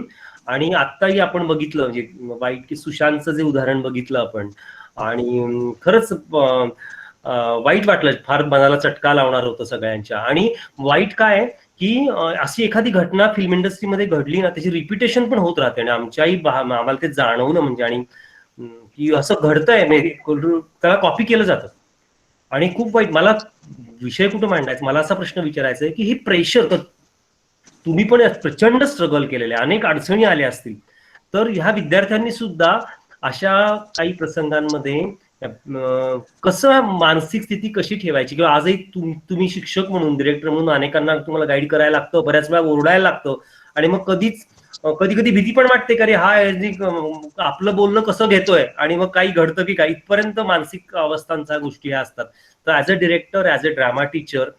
आणि आत्ताही आपण बघितलं, म्हणजे वाईट की सुशांतचं जे उदाहरण बघितलं आपण, आणि खरंच वाईट वाटलं, फार मनाला चटका लावणार होतं सगळ्यांच्या. आणि वाईट काय की अशी एखादी घटना फिल्म इंडस्ट्रीमध्ये घडली ना, त्याची रिपिटेशन पण होत राहते. आणि आम्हाला ते जाणवलं, म्हणजे आणि की असं घडतंय, त्याला कॉपी केलं जातं. आणि खूप वाईट. मला विषय कुठं मांडायचा, मला असा प्रश्न विचारायचा आहे की ही प्रेशर, तर तुम्ही पण प्रचंड स्ट्रगल केलेले, अनेक अडचणी आल्या असतील, तर ह्या विद्यार्थ्यांनी सुद्धा अशा काही प्रसंगांमध्ये कसं मानसिक स्थिती कशी ठेवायची, किंवा आजही तुम्ही शिक्षक म्हणून, डिरेक्टर म्हणून अनेकांना तुम्हाला गाईड करायला लागतं, बऱ्याच वेळा ओरडायला लागतं, आणि मग कधीच कधी कधी भीती पण वाटते का रे हा आपलं बोलणं कसं घेतोय आणि मग काही घडतं की काही, इथपर्यंत मानसिक अवस्थांच्या गोष्टी ह्या असतात. तर as a director, as a drama teacher,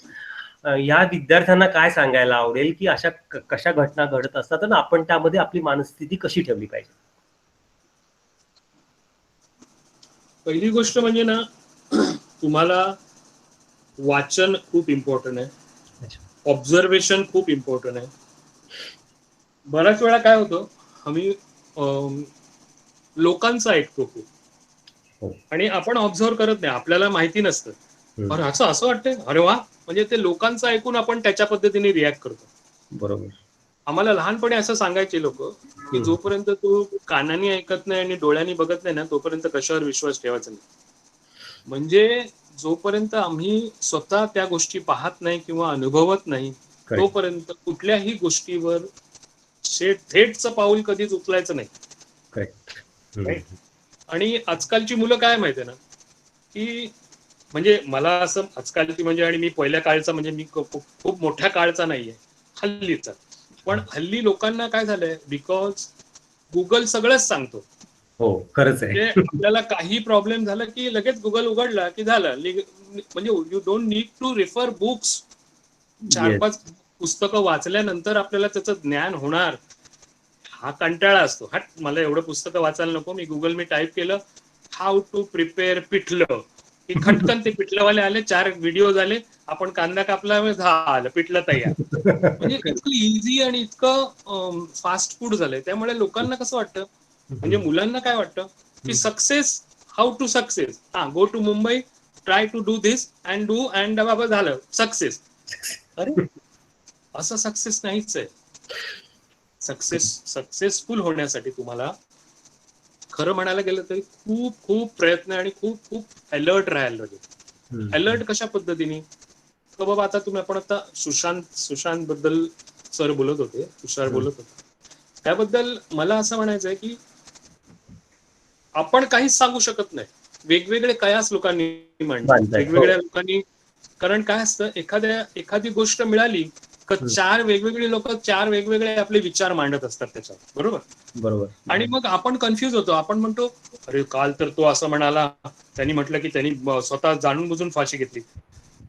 या विद्यार्थ्यांना काय सांगायला आवडेल की अशा कशा घटना घडत असतात आणि आपण त्यामध्ये आपली मानस्थिती कशी ठेवली पाहिजे? पहिली गोष्ट म्हणजे ना, तुम्हाला वाचन खूप इम्पॉर्टंट आहे, ऑब्झर्वेशन खूप इम्पॉर्टंट आहे. बऱ्याच वेळा काय होतं, आम्ही लोकांचं ऐकतो खूप हो. आणि आपण ऑब्झर्व करत नाही, आपल्याला माहिती नसतं. अरे असं असं वाटतंय, अरे वा, म्हणजे ते लोकांचं ऐकून आपण त्याच्या पद्धतीने रिॲक्ट करतो. बरोबर. आम्हाला लहानपणी असं सांगायचे लोक की जोपर्यंत तू कानाने ऐकत नाही आणि डोळ्यांनी बघत नाही ना, तोपर्यंत कशावर विश्वास ठेवायचा नाही. म्हणजे जोपर्यंत आम्ही स्वतः त्या गोष्टी पाहत नाही किंवा अनुभवत नाही, तोपर्यंत कुठल्याही गोष्टीवर थेटचं पाऊल कधीच उचलायचं नाही. करेक्ट. आणि आजकालची मुलं काय माहितीये ना, की म्हणजे मला असं आजकालची म्हणजे, आणि मी पहिल्या काळचा म्हणजे मी खूप मोठ्या काळचा नाहीये, हल्लीचा. पण हल्ली लोकांना काय झालंय, बिकॉज गुगल सगळंच सांगतो. हो, खरंच आहे. म्हणजे आपल्याला काही प्रॉब्लेम झाला की लगेच गुगल उघडला की झालं. म्हणजे you don't need to refer books. 4-5 पुस्तकं वाचल्यानंतर आपल्याला त्याचं ज्ञान होणार, हा कंटाळा असतो. हट, मला एवढं पुस्तकं वाचायला नको, मी गुगल मी टाईप केलं हाऊ टू प्रिपेअर पिठलं, की खटकन ते पिठलंवाले आले, 4 व्हिडिओ झाले, आपण कांदा कापला, झालं पिठलं तयार. म्हणजे इतकं इझी आणि इतकं फास्ट फूड झालंय. त्यामुळे लोकांना कसं वाटतं, म्हणजे मुलांना काय वाटतं की success, how to success, go to Mumbai, try to do this and do and बाबा झालं सक्सेस. अरे असं सक्सेस नाहीच आहे. सक्सेसफुल होण्यासाठी तुम्हाला खरं म्हणायला गेलं तरी खूप खूप प्रयत्न आणि खूप खूप अलर्ट राहायला लागेल. अलर्ट कशा पद्धतीने, तर बाबा आता तुम्ही, आपण आता सुशांत बद्दल सर बोलत होते, तुषार बोलत होते, त्याबद्दल मला असं म्हणायचं आहे की आपण काहीच सांगू शकत नाही. वेगवेगळे कयास लोकांनी मांडले, वेगवेगळ्या लोकांनी. कारण काय असतं, एखादी गोष्ट मिळाली तर 4 वेगवेगळी लोक 4 वेगवेगळे आपले विचार मांडत असतात त्याच्यावर, बरोबर. आणि मग आपण कन्फ्युज होतो. आपण म्हणतो अरे काल तर तो असं म्हणाला, त्यांनी म्हटलं की त्यांनी स्वतः जाणून बुजून फाशी घेतली.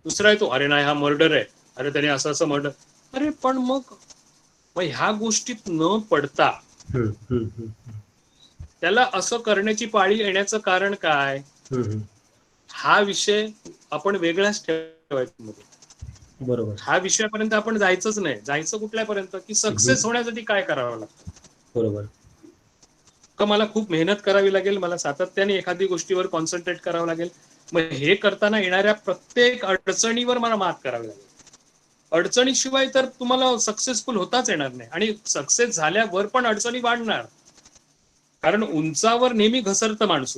दुसरा आहे तो, अरे नाही हा मर्डर आहे, अरे त्याने असं असं मर्डर. अरे पण मग ह्या गोष्टीत न पडता त्याला असं करण्याची पाळी येण्याचं कारण काय, हा विषय आपण वेगळाच ठेवायचा. बरोबर. हा विषयापर्यंत आपण जायचंच नाही. जायचं कुठल्यापर्यंत, की सक्सेस होण्यासाठी काय करावं लागतं. बरोबर. का मला खूप मेहनत करावी लागेल, मला सातत्याने एखादी गोष्टीवर कॉन्सन्ट्रेट करावं लागेल. मग हे करताना येणाऱ्या प्रत्येक अडचणीवर मला मात करावी लागेल. अडचणीशिवाय तर तुम्हाला सक्सेसफुल होताच येणार नाही. आणि सक्सेस झाल्यावर पण अडचणी वाढणार, कारण उंचावर नेहमी घसरतं माणूस.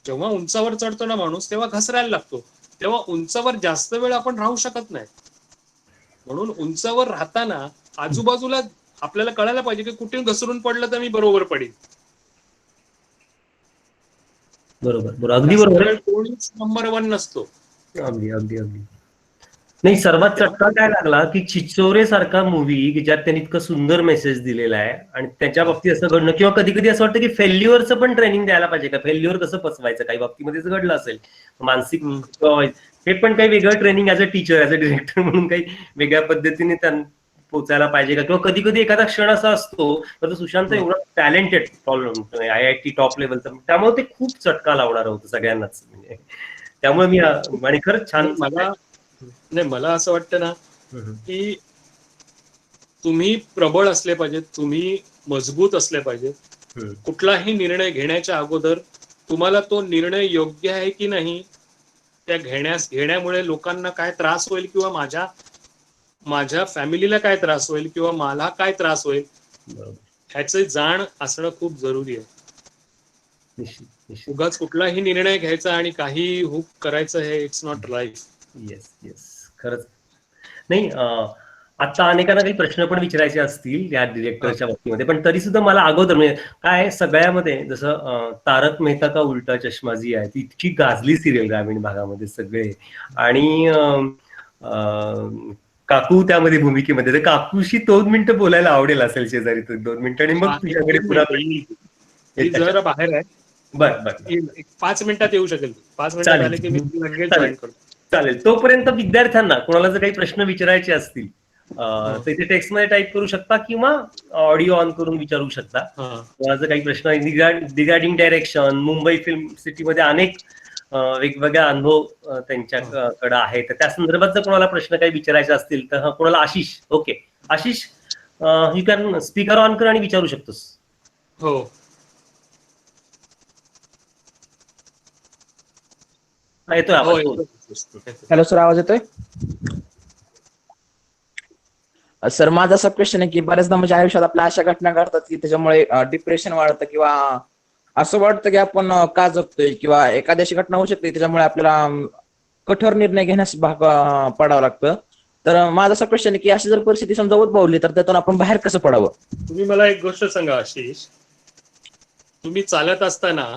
जेव्हा उंचावर चढतो ना माणूस, तेव्हा घसरायला लागतो. तेव्हा उंचावर जास्त वेळ आपण राहू शकत नाही. म्हणून उंचावर राहताना आजूबाजूला आपल्याला कळायला पाहिजे की कुठे घसरून पडलं तर मी बरोबर पडेल. बरोबर. अगदी बरोबर. कोणीच नंबर 1 नसतो. अगदी. नाही, सर्वात चटका काय लागला की चिचोरे सारखा मूवी की ज्यात त्यांनी इतकं सुंदर मेसेज दिलेला आहे आणि त्याच्या बाबतीत असं घडणं, किंवा कधी कधी असं वाटतं की फेल्युअरचं पण ट्रेनिंग द्यायला पाहिजे का, फेल्युअर कसं पचवायचं, काही बाबतीमध्ये घडलं असेल मानसिक, हे पण काही वेगळं training as a teacher, as a director म्हणून काही वेगळ्या पद्धतीने त्यांना पोचायला पाहिजे का, किंवा कधी कधी एखादा क्षण असा असतो तर सुशांत एवढा टॅलेंटेड प्रॉब्लेम IIT टॉप लेवलचा, त्यामुळे ते खूप चटका लावणार होतं सगळ्यांनाच. म्हणजे त्यामुळे मी आणि खरंच छान. मला असं वाटतं ना की तुम्ही प्रबळ असले पाहिजेत, तुम्ही मजबूत असले पाहिजेत. कुठलाही निर्णय घेण्याच्या अगोदर तुम्हाला तो निर्णय योग्य आहे की नाही, त्या घेण्यामुळे लोकांना काय त्रास होईल, किंवा माझ्या फॅमिलीला काय त्रास होईल, किंवा मला काय त्रास होईल, ह्याचे जाण असणं खूप जरुरी आहे. उगाच कुठलाही निर्णय घ्यायचा आणि काही हुक करायचं, हे इट्स नॉट लाईफ. येस, खरंच. नाही, आता अनेकांना काही प्रश्न पण विचारायचे असतील या डिरेक्टरच्या बाबतीमध्ये, पण तरी सुद्धा मला अगोदर, म्हणजे काय सगळ्यामध्ये जसं तारक मेहता का उलटा चष्मा जी आहे ती इतकी गाजली सिरियल ग्रामीण भागामध्ये सगळे, आणि काकू त्यामध्ये भूमिकेमध्ये, तर काकूशी 2 मिनिटं बोलायला आवडेल असेल शेजारी, 2 मिनिटं, आणि मग तुझ्याकडे पुन्हा ती जरा बाहेर आहे. बर. 5 मिनिटात येऊ शकेल. 5 मिनिटं चालेल. झाले की मी लगेच चालेल. जॉईन करतो. चालेल. तोपर्यंत विद्यार्थ्यांना कोणाला जर काही प्रश्न विचारायचे असतील तर इथे टेक्स्टमध्ये टाईप करू शकता किंवा ऑडिओ ऑन करून विचारू शकता. कोणाला जर काही प्रश्न रिगार्डिंग डायरेक्शन, मुंबई फिल्म सिटीमध्ये अनेक वेगवेगळ्या अनुभव त्यांच्याकडे आहे, तर त्या संदर्भात जर कोणाला प्रश्न काही विचारायचे असतील तर कोणाला Ashish, okay Ashish, you can speaker on कर आणि विचारू शकतोस. हो. येतोय आवाज. हॅलो सर, आवाज येतोय? सर माझा असा क्वेश्चन आहे की बऱ्याचदा म्हणजे आयुष्यात आपल्या अशा घटना घडतात की त्याच्यामुळे डिप्रेशन वाढतं किंवा असं वाटतं की आपण का जगतोय, किंवा एखादी अशी घटना होऊ शकते त्याच्यामुळे आपल्याला कठोर निर्णय घेण्यास भाग पडावं लागतं. तर माझा असा क्वेश्चन आहे की अशी जर परिस्थिती समजा उद्भवली तर त्यातून आपण बाहेर कसं पडावं? तुम्ही मला एक गोष्ट सांगा आशिष, तुम्ही चालत असताना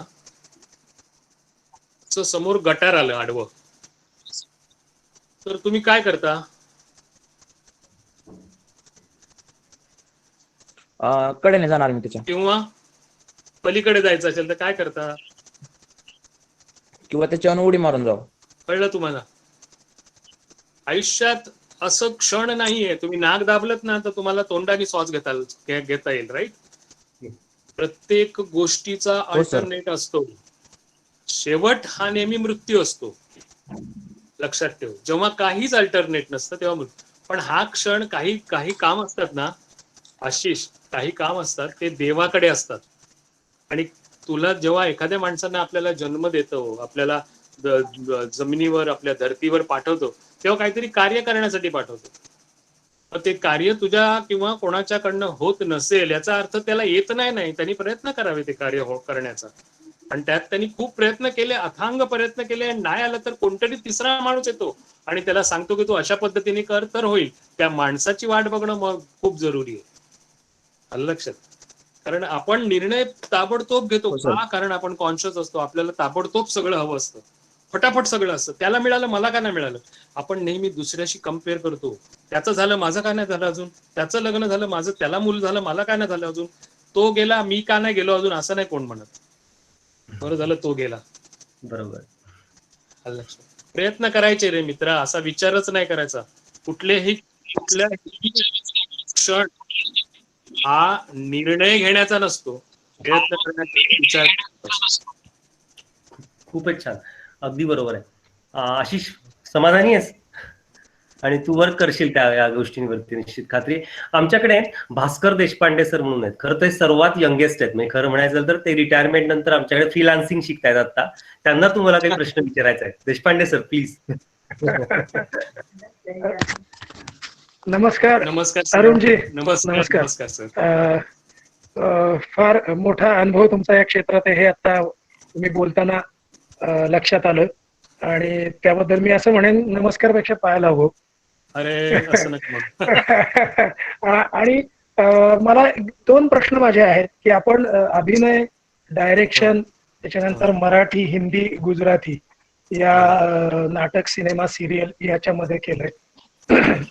समोर गटार आलं आडवं, तर तुम्ही काय करता? कडेने जाणार मी त्याच्या. किंवा पलीकडे जायचं असेल तर काय करता? किंवा त्याच्यावर उडी मारून जाऊ. कळलं तुम्हाला? आयुष्यात असं क्षण नाहीये, तुम्ही नाक दाबलत ना तर तुम्हाला तोंडाने श्वास घेता येईल, राईट? प्रत्येक गोष्टीचा अल्टरनेट असतो. शेवट हा नेहमी मृत्यू असतो, लक्षात ठेव. जेव्हा काहीच अल्टरनेट नसतं तेव्हा मृत्यू. पण हा क्षण, काही काम असतात ना आशिष, काही काम असतात ते देवाकडे असतात. आणि तुला जेव्हा एखाद्या माणसाने आपल्याला जन्म देतो, आपल्याला जमिनीवर, आपल्या धर्तीवर पाठवतो, तेव्हा काहीतरी कार्य करण्यासाठी पाठवतो. ते कार्य तुझ्या किंवा कोणाच्याकडनं होत नसेल याचा अर्थ त्याला येत नाही. त्यांनी प्रयत्न करावे ते कार्य करण्याचा, आणि त्यात त्यांनी खूप प्रयत्न केले, अथांग प्रयत्न केले. नाही आलं तर कोणतरी तिसरा माणूस येतो आणि त्याला सांगतो की तू अशा पद्धतीने कर तर होईल. त्या माणसाची वाट बघणं मग खूप जरुरी आहे. आलं लक्षात? कारण आपण निर्णय ताबडतोब घेतो का? कारण आपण कॉन्शियस असतो, आपल्याला ताबडतोब सगळं हवं असतं, फटाफट सगळं असतं. त्याला मिळालं, मला का नाही मिळालं? आपण नेहमी दुसऱ्याशी कम्पेअर करतो. त्याचं झालं, माझं का नाही झालं अजून? त्याचं लग्न झालं, माझं त्याला मूल झालं, मला का नाही झालं अजून? तो गेला, मी का नाही गेलो अजून? असं नाही कोण म्हणत. बरं झालं तो गेला. बरोबर. आलं लक्षात? प्रयत्न करायचे रे मित्रा, असा विचारच नाही करायचा. कुठल्याही क्षण हा निर्णय घेण्याचा नसतो, प्रयत्न करण्याचा विचार. खूपच छान, अगदी बरोबर आहे. आशिष, समाधानी आहेस? आणि तू वर्क करशील त्या या गोष्टींवरती निश्चित खात्री. आमच्याकडे भास्कर देशपांडे सर म्हणून आहेत, खरं तर सर्वात यंगेस्ट आहेत. म्हणजे खरं म्हणायचं तर ते रिटायरमेंट नंतर आमच्याकडे फ्रीलान्सिंग शिकतायत आता. त्यांना तुम्हाला काही प्रश्न विचारायचा आहे. Deshpande sir please. नमस्कार. नमस्कार अरुणजी. नमस्कार सर. फार मोठा अनुभव तुमचा या क्षेत्रात आहे हे आता तुम्ही बोलताना लक्षात आलं, आणि त्याबद्दल मी असं म्हणेन नमस्कार पेक्षा पाहायला हवं. अरे असं नका म्हणू. आणि मला 2 प्रश्न माझे आहेत की आपण अभिनय, डायरेक्शन, त्याच्यानंतर मराठी, हिंदी, गुजराती या नाटक, सिनेमा, सिरियल याच्यामध्ये केलंय.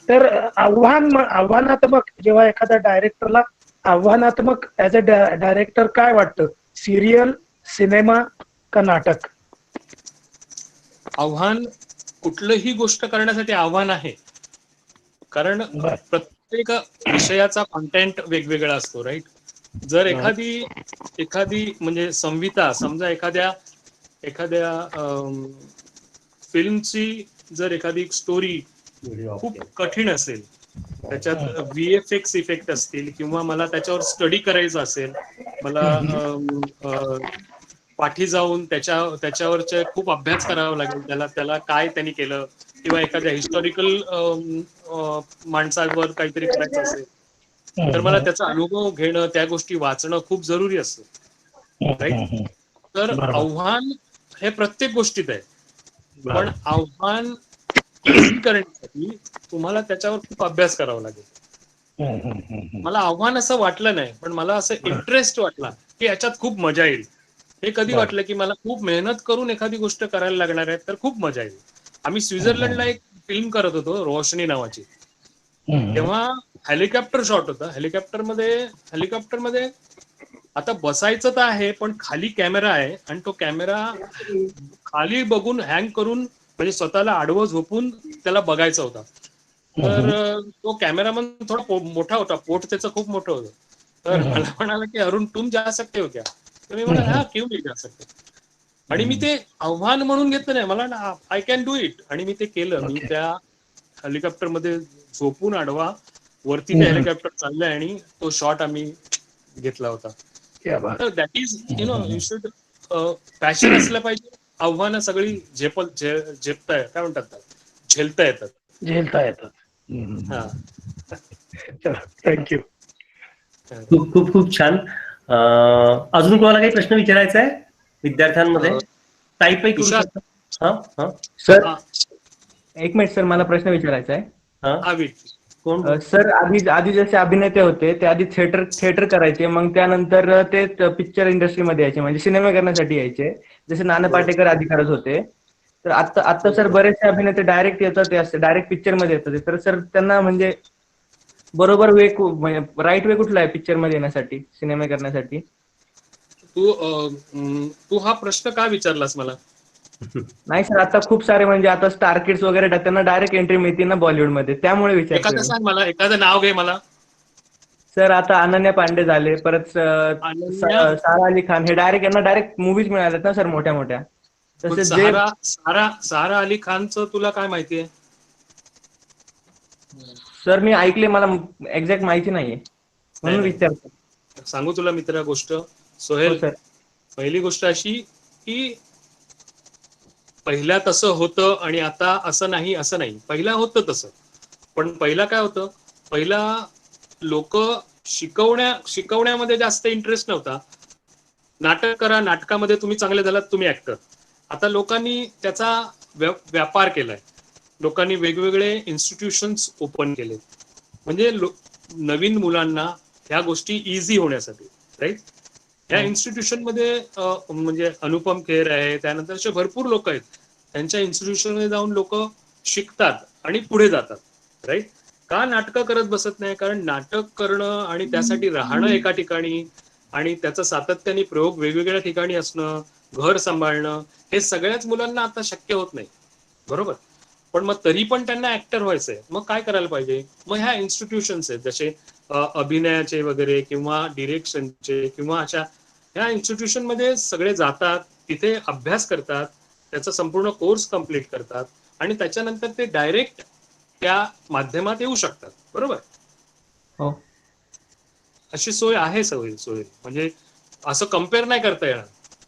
तर आव्हानात्मक जेव्हा एखाद्या डायरेक्टरला आव्हानात्मक ऍज अ डायरेक्टर काय वाटतं, सिरियल, सिनेमा का नाटक? आव्हान, कुठलंही गोष्ट करण्यासाठी आव्हान आहे, कारण प्रत्येक विषयाचा कंटेंट वेगवेगळा असतो, राईट? जर एखादी म्हणजे संहिता, समजा एखाद्या फिल्मची जर एखादी स्टोरी खूप कठीण असेल, त्याच्यात VFX इफेक्ट असतील, किंवा मला त्याच्यावर स्टडी करायचं असेल, मला पाठी जाऊन त्याच्यावरचे खूप अभ्यास करावा लागेल, त्याला काय त्यांनी केलं, किंवा एखाद्या हिस्टॉरिकल माणसावर काहीतरी करायचं असेल, तर मला त्याचा अनुभव घेणं, त्या गोष्टी वाचणं खूप जरुरी असतं, राईट? तर आव्हान हे प्रत्येक गोष्टीत आहे, पण आव्हान इझी करण्यासाठी तुम्हाला त्याच्यावर खूप अभ्यास करावा लागेल. मला आव्हान असं वाटलं नाही, पण मला असं इंटरेस्ट वाटला की याच्यात खूप मजा येईल. हे कधी वाटलं की मला खूप मेहनत करून एखादी गोष्ट करायला लागणार आहे तर खूप मजा येईल. आम्ही स्वित्झर्लंडला एक फिल्म करत होतो, रोशनी नावाची. तेव्हा हेलिकॉप्टर शॉट होता. हेलिकॉप्टरमध्ये आता बसायचं तर आहे, पण खाली कॅमेरा आहे आणि तो कॅमेरा खाली बघून हँग करून म्हणजे स्वतःला आडवं झोपून त्याला बघायचा होता. तर तो कॅमेरामन थोडा मोठा होता, पोट त्याचं खूप मोठं होतं. तर मला म्हणाला की अरुण तुम जा सकते हो क्या? तर मी म्हणाला हा क्यों नहीं जा सकते. आणि मी ते आव्हान म्हणून घेतलं नाही, मला आय कॅन डू इट, आणि मी ते केलं. मी त्या हेलिकॉप्टरमध्ये झोपून आडवा वरती ते हेलिकॉप्टर चाललंय आणि तो शॉट आम्ही घेतला होता. तर that is you should passion असलं पाहिजे. आव्हानं सगळी झेपता काय म्हणतात त्याला? झेलता येतात. झेलता येतात. हा. थँक्यू. खूप खूप खूप छान. अजून कोणाला काही प्रश्न विचारायचा आहे विद्यार्थ्यांमध्ये? टाईपही करू तुषार. शकता. हा सर हा, एक मिनिट सर, मला प्रश्न विचारायचा आहे. हा हा, कोण? सर आधी जसे अभिनेते होते ते आधी थिएटर करायचे, मग त्यानंतर ते पिक्चर इंडस्ट्रीमध्ये यायचे, म्हणजे सिनेमा करण्यासाठी यायचे. जसे नाना पाटेकर आधी करत होते. तर आता सर बरेचसे अभिनेते डायरेक्ट येतात, ते डायरेक्ट पिक्चर मध्ये येतात. तर सर त्यांना म्हणजे बरोबर वे राईट वे कुठला आहे पिक्चर मध्ये येण्यासाठी, सिनेमा करण्यासाठी? तू हा प्रश्न का विचारलास मला? नाही सर, आता खूप सारे म्हणजे आता स्टार किड्स वगैरे त्यांना डायरेक्ट एंट्री मिळते ना बॉलिवूडमध्ये, त्यामुळे विचारतोय एखादं मी. सांग मला, एखादं नाव घे मला. सर आता अनन्या पांडे झाले, परत अनन्या. सारा अली खान, हे यांना डायरेक्ट मूवीज मिळाल्यात ना सर मोठ्या मोठ्या. पण तसे जे सारा अली खानचं तुला काय माहितीये? सर मी ऐकले, मला एक्झॅक्ट माहिती नाहीये म्हणून नाही. विचारतो. सांगू तुला मित्रा गोष्ट, हो सोहेल. सर. पहिली गोष्ट अशी की पहिला तसं होतं आणि आता असं नाही. पहिला होतं तसं, पण पहिला काय होतं, पहिला लोक शिकवण्यामध्ये जास्त इंटरेस्ट नव्हता. नाटक करा, नाटकामध्ये तुम्ही चांगले झालात, तुम्ही ऍक्टर. आता लोकांनी त्याचा व्यापार केलाय. लोकांनी वेगवेगळे इन्स्टिट्यूशन्स ओपन केले, म्हणजे नवीन मुलांना ह्या गोष्टी इझी होण्यासाठी, राईट. या इन्स्टिट्यूशन मध्ये म्हणजे अनुपम खेर आहे, त्यानंतर असे भरपूर लोक आहेत. त्यांच्या इन्स्टिट्यूशन मध्ये जाऊन लोक शिकतात आणि पुढे जातात, राईट. का नाटकं करत बसत नाही? कारण नाटक करणं आणि त्यासाठी राहणं एका ठिकाणी आणि त्याचं सातत्याने प्रयोग वेगवेगळ्या ठिकाणी असणं, घर सांभाळणं, हे सगळ्याच मुलांना आता शक्य होत नाही, बरोबर. पण मग तरी पण त्यांना ऍक्टर व्हायचंय, मग काय करायला पाहिजे? मग ह्या इन्स्टिट्यूशन्स आहेत, जसे अभिनयाचे वगैरे किंवा डिरेक्शनचे किंवा अशा ह्या इन्स्टिट्यूशन मध्ये सगळे जातात, तिथे अभ्यास करतात, त्याचा संपूर्ण कोर्स कम्प्लीट करतात आणि त्याच्यानंतर ते डायरेक्ट त्या माध्यमात येऊ शकतात, बरोबर. हो. अशी सोय आहे. सोय म्हणजे असं कम्पेअर नाही करता येणार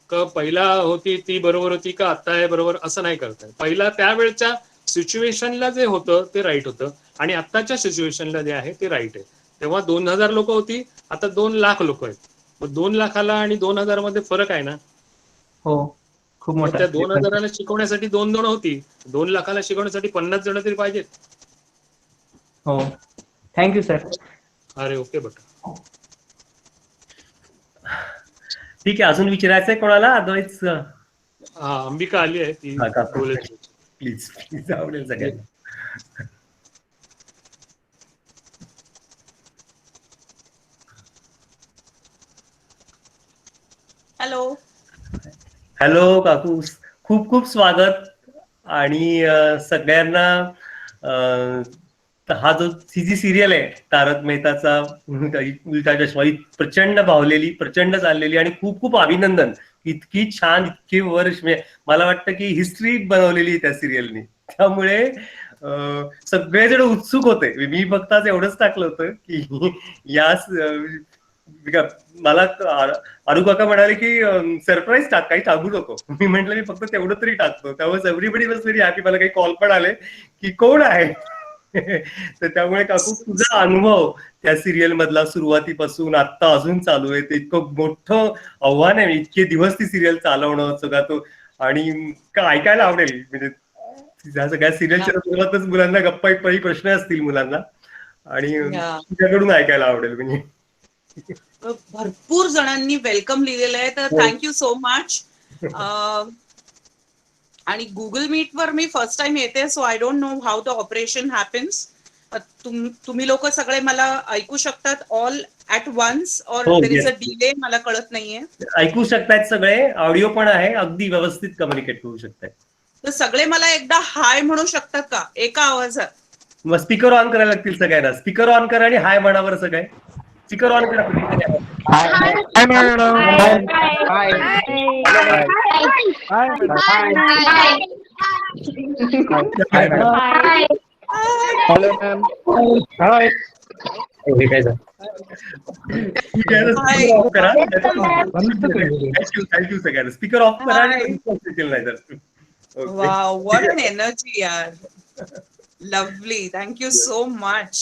का पहिला होती ती बरोबर होती का आता आहे बरोबर, असं नाही करता येत. पहिला त्यावेळच्या सिच्युएशनला जे होतं ते राईट होतं आणि आत्ताच्या सिच्युएशनला जे आहे ते राईट आहे. तेव्हा 2000 लोक होती, आता 2 लाख लोक आहेत. मग 2 लाखाला आणि 2000 मध्ये फरक आहे ना. हो, खूप मग मोठा त्या 2000ला शिकवण्यासाठी 2 जण होती, 2 लाखाला शिकवण्यासाठी 50 जण तरी पाहिजेत. हो. Thank you sir. अरे ओके बेटा. ठीक आहे. अजून विचारायचंय कोणाला? अदरवाईज हा, अंबिका आली आहे, ती बोलेल. प्लीज प्लीज, आवडेल सगळ्यांना. हॅलो काकू, खूप खूप स्वागत. आणि सगळ्यांना हा ही जी सिरियल आहे तारक मेहताचा उलटा चष्मा, प्रचंड भावलेली, प्रचंड चाललेली आणि खूप खूप अभिनंदन. इतकी छान, इतकी वर्ष, मला वाटतं की हिस्ट्री बनवलेली त्या सिरियलनी. त्यामुळे सगळेजण उत्सुक होते. मी फक्त आज एवढंच टाकलं होतं की या मला अनु काका म्हणाले की सरप्राईज टाक, काही टाकू नको. मी म्हंटल मी फक्त तेवढं तरी टाकतो. त्यामुळे एव्हरीबडी वॉज व्हेरी हॅपी. मला काही कॉल पण आले की कोण आहे. तर त्यामुळे काकू, तुझा अनुभव त्या सिरियल मधला सुरुवातीपासून आता अजून चालू आहे, ते इतकं मोठं आव्हान आहे. इतके दिवस ती सिरियल चालवणं सगळा तो, आणि ऐकायला आवडेल म्हणजे त्या सगळ्या सिरियलच्या सुरुवातच मुलांना गप्पा प्रश्न असतील मुलांना, आणि तुझ्याकडून ऐकायला आवडेल. म्हणजे भरपूर जणांनी वेलकम लिहिलेलं आहे, तर थँक्यू सो मच. आणि गुगल मीट वर मी फर्स्ट टाइम येते, so I don't know how the operation happens. तुम्ही लोक सगळे मला ऐकू शकतात ऑल ऍट वन्स और हो, देर इज अ yes. डिले, मला कळत नाहीये. ऐकू शकतायत सगळे, ऑडिओ पण आहे, अगदी व्यवस्थित कम्युनिकेट करू शकतायत. तर सगळे मला एकदा हाय म्हणू शकतात का एका आवाजात? मग स्पीकर ऑन करायला लागतील सगळ्यांना. स्पीकर ऑन करा आणि हाय म्हणावर सगळे. स्पीकर ऑन करा. Hi madam. Hello ma'am. Hi. हे काय झालं? Hi. ऑफ करा. बंद करू. थँक्यू सगळ्यांना. स्पीकर ऑफ करा आणि Hi. येतील नाही तर. Okay. Wow, what an energy, yaar. Lovely. Thank you so much.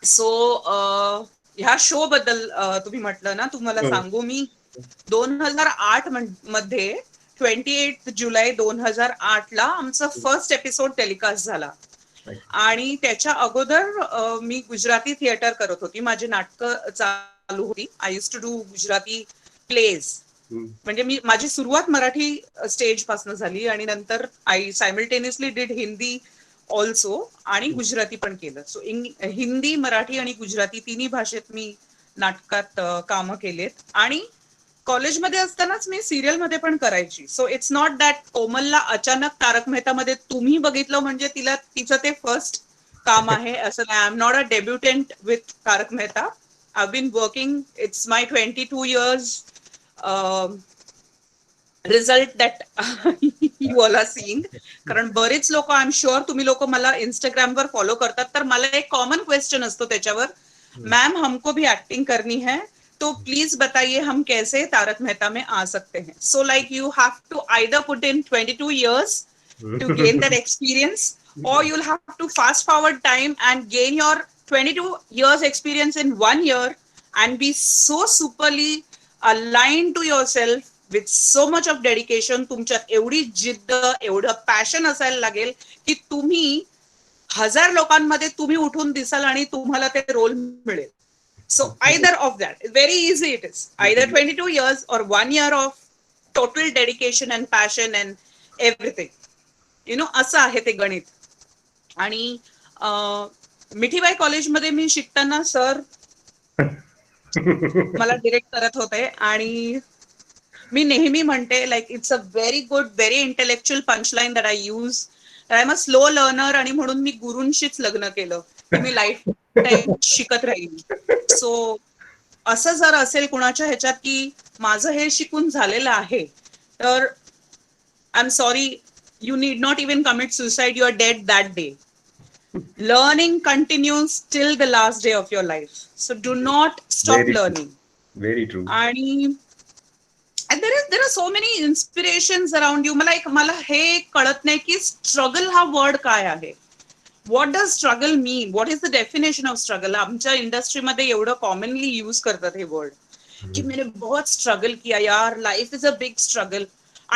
So, ह्या शो बद्दल तुम्ही म्हटलं ना, तुम्हाला हो. सांगू मी 2008 मध्ये 28 जुलै 2008 ला आमचा फर्स्ट एपिसोड टेलिकास्ट झाला. आणि त्याच्या अगोदर मी गुजराती थिएटर करत होती. माझी नाटकं चालू होती. I use to do Gujarati plays. म्हणजे माझी सुरुवात मराठी स्टेज पासून झाली आणि नंतर I simultaneously did Hindi also आणि गुजराती पण केलं. सो हिंदी, मराठी आणि गुजराती तिन्ही भाषेत मी नाटकात कामं केलेत. आणि कॉलेजमध्ये असतानाच मी सिरियल मध्ये पण करायची. सो इट्स नॉट दॅट कोमलला अचानक तारक मेहता मध्ये तुम्ही बघितलं म्हणजे तिचं ते फर्स्ट काम आहे असं नाही. I am not a debutante with Tarak Mehta. I been working. It's my 22 years result that you all are seeing. कारण बरेच लोक, आय एम शुअर तुम्ही लोक मला इंस्टाग्रामवर फॉलो करतात, तर मला एक कॉमन क्वेश्चन असतो त्याच्यावर, मैम हमको भी एक्टिंग करनी है तो प्लीज बताइए हम कैसे तारक मेहता में आ सकते हैं. So like you have to either put in 22 years to gain that experience, or you'll have to fast forward time and gain your 22 years experience in 1 year and be so superly aligned to yourself with so much of dedication. तुमच्यात एवढी जिद्द, एवढं पॅशन असायला लागेल की तुम्ही 1000 लोकांमध्ये तुम्ही उठून दिसाल आणि तुम्हाला ते रोल मिळेल. So either of that, very easy it is. Either 22 years or 1 year of total dedication and passion and everything. You know, असं आहे ते गणित. आणि मिठीबाई कॉलेजमध्ये मी शिकताना सर मला डिरेक्ट करत होते आणि मी नेहमी म्हणते like it's a very good, very intellectual punchline that I use. I am a slow learner आणि म्हणून मी गुरूंशीच लग्न केलं की मी लाईफ टाईम शिकत राहील. सो असं जर असेल कुणाच्या ह्याच्यात की माझं हे शिकून झालेलं आहे तर I am sorry, you need not even commit suicide, you are dead that day. Learning continues till the last day of your life. So do not stop Very true. learning. Very true. And there are so many inspirations around you. मला हे कळत नाही की स्ट्रगल हा वर्ड काय आहे. What does struggle mean? What is the definition of struggle? आमच्या इंडस्ट्रीमध्ये एवढं कॉमनली यूज करतात हे वर्ड की मैंने बहुत स्ट्रगल किया यार, life is a big struggle.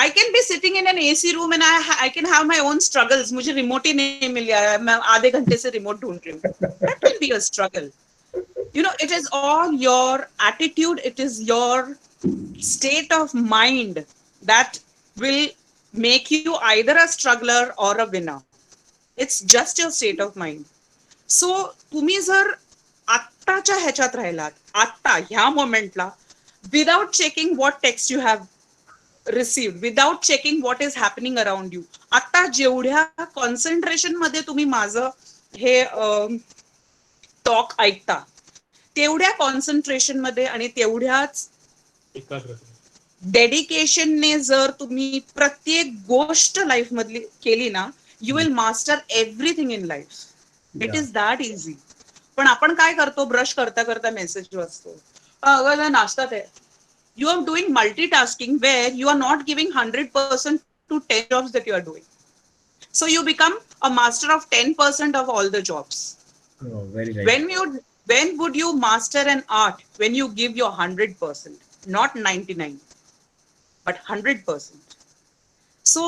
I can be sitting in an AC room and I can have my own struggles. मुझे रिमोट ही नहीं मिल रहा है, मैं आधे घंटे से रिमोट ढूंढ रही हूँ. That can be a struggle. You know, it is all your attitude. It is your state of mind that will make you either a struggler or a winner. It's just your state of mind. So तुम्ही जर आत्ताच्या ह्याच्यात राहिलात, आत्ता ह्या मोमेंटला, without checking what text you have received, without checking what is happening around you, आता जेवढ्या कॉन्सन्ट्रेशन मध्ये तुम्ही माझं हे टॉक ऐकता तेवढ्या कॉन्सन्ट्रेशन मध्ये आणि तेवढ्याच डेडिकेशनने जर तुम्ही प्रत्येक गोष्ट लाईफ मधली केली ना, you will master everything in life. It is that easy. पण आपण काय करतो, ब्रश करता करता मेसेज वाचतो, अगं नाश्तात आहे. You are doing multitasking where you are not giving 100% to 10 jobs that you are doing. So you become a master of 10% of all the jobs. Oh, very right. When would you master an art? When you give your 100%, not 99, but 100%. So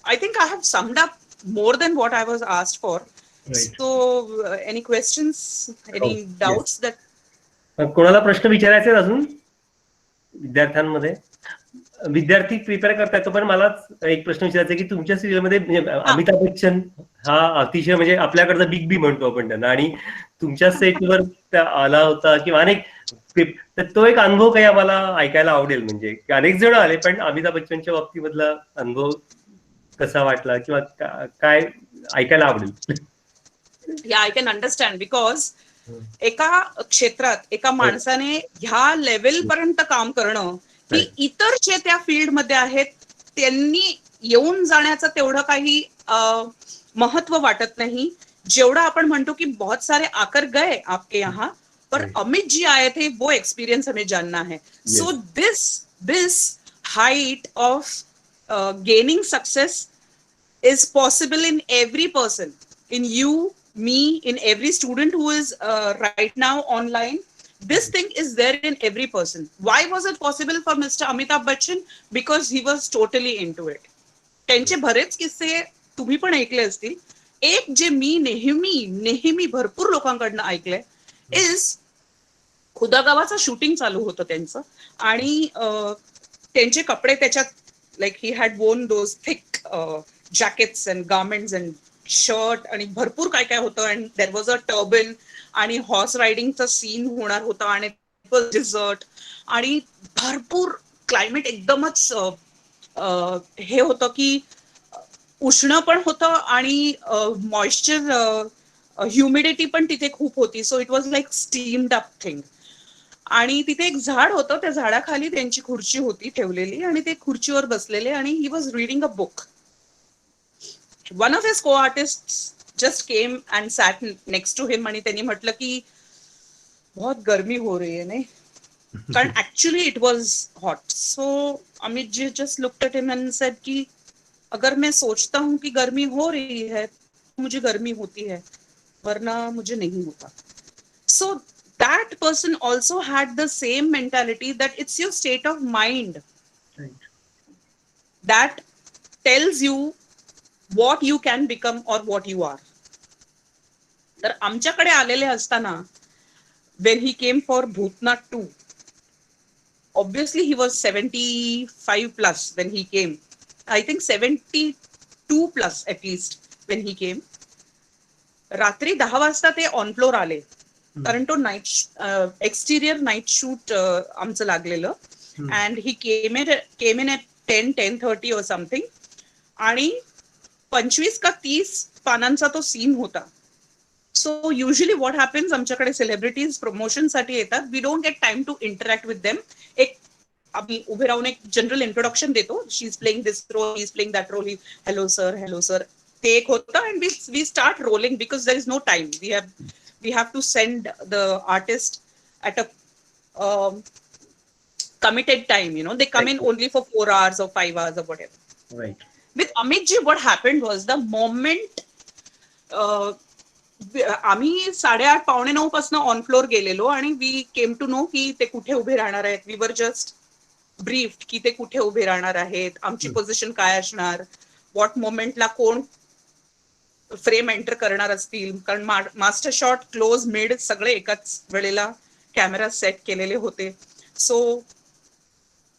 I think I have summed up more than what I was asked for. Right. So any questions, any doubts that कोणाला प्रश्न विचारायचे अजून विद्यार्थ्यांमध्ये? विद्यार्थी प्रिपेअर करता येतो, पण मला एक प्रश्न विचारायचा आहे की तुमच्या सिरियलमध्ये म्हणजे अमिताभ बच्चन हा अतिशय म्हणजे आपल्याकडचा बिग बी म्हणतो आपण त्यांना, आणि तुमच्या सेटवर आला होता किंवा अनेक तर तो एक अनुभव काही आम्हाला ऐकायला आवडेल, म्हणजे अनेक जण आले पण अमिताभ बच्चनच्या बाबतीमधला अनुभव कसा वाटला किंवा काय ऐकायला आवडेल. या आय कॅन अंडरस्टँड बिकॉज एका क्षेत्रात एका माणसाने ह्या लेवल पर्यंत काम करणं ही इतर जे त्या फील्ड मध्ये आहेत त्यांनी येऊन जाण्याचं तेवढं काही महत्व वाटत नाही जेवढं आपण म्हणतो की बहुत सारे आकर गए आपके यहाँ पर अमित जी आए थे वो एक्सपीरियंस हमें जानना है. So this height of gaining success is possible in every person, in you, me, in every student who is right now online. This thing is there in every person. Why was it possible for Mr. Amitabh Bachchan? Because he was totally into it. त्यांचे बरेच किस्से तुम्ही पण ऐकले असतील. एक जे मी नेहमी भरपूर लोकांकडनं ऐकलंय इज खुदागावाचं शूटिंग चालू होतं त्यांचं, आणि त्यांचे कपडे त्याच्यात लाईक ही हॅड वोन those thick jackets and garments and shirt आणि भरपूर काय काय होतं, and there was a turban आणि हॉर्स रायडिंगचा सीन होणार होता आणि डिझर्ट आणि भरपूर क्लायमेट एकदमच हे होतं की उष्ण पण होतं आणि मॉइश्चर ह्युमिडिटी पण तिथे खूप होती. So it was like steamed up thing. आणि तिथे एक झाड होतं, त्या झाडाखाली त्यांची खुर्ची होती ठेवलेली आणि ते खुर्चीवर बसलेले आणि he was reading a book. One of his co-artists just came and sat next to him आणि त्यांनी म्हटलं की बहुत गर्मी हो रही है नहीं, कारण actually it was hot. So Amit ji just looked at him and said कि अगर मैं सोचता हूँ कि गर्मी हो रही है मुझे गर्मी होती है वरना मुझे नहीं होता. So that person also had the same mentality that it's your state of mind that tells you what you can become or what you are. तर आमच्याकडे आलेले असताना when he came for Bhootnath 2, obviously he was 75 plus when he came. I think 72 plus at least when he came. रात्री 10 वाजता ते ऑन फ्लोर आले, कारण तो नाईट एक्सटिरियर नाईट शूट आमचं लागलेलं, and he came in at 10:30 or something, आणि 25 का 30 पानांचा तो सीन होता. सो युजली व्हॉट हॅपन्स, आमच्याकडे सेलिब्रिटीज प्रमोशन साठी येतात, we don't get time to interact with them. एक आम्ही उभे राहून एक जनरल इंट्रोडक्शन देतो, she is playing this role, he is playing that role, hello sir, ते एक होतं, and we start rolling because there is no time. We have to send the artist at a committed time, you know, they come in only for 4 hours or 5 hours or whatever. Right. With Amit ji, what happened was the moment आम्ही 8:30 पावणे 9 पासून ऑन फ्लोर गेलेलो आणि वी केम टू नो की ते कुठे उभे राहणार आहेत. वी वर जस्ट ब्रीफ्ड की ते कुठे उभे राहणार आहेत, आमची पोझिशन काय असणार, व्हॉट मोमेंटला कोण फ्रेम एंटर करणार असतील, कारण मास्टर शॉट, क्लोज, मिड सगळे एकाच वेळेला कॅमेरा सेट केलेले होते. So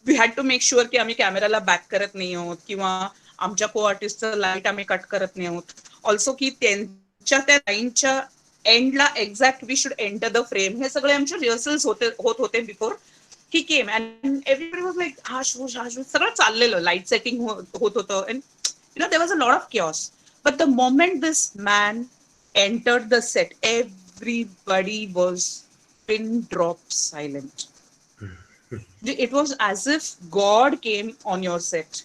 we had to make sure की आम्ही कॅमेराला बॅक करत नाही आहोत किंवा आमच्या को आर्टिस्टचं लाईट आम्ही कट करत नाही आहोत. ऑल्सो की त्यांच्या त्या लाईनच्या एंडला exact we should enter the frame. हे सगळे आमचे रिहर्सल्स होत होते before he came, and everybody was like हाश सगळं चाललेलं, लाईट सेटिंग होत होतं, and you know there was a lot of chaos. But the moment this man entered the set, everybody was pin drop silent. It was as if God came on your set.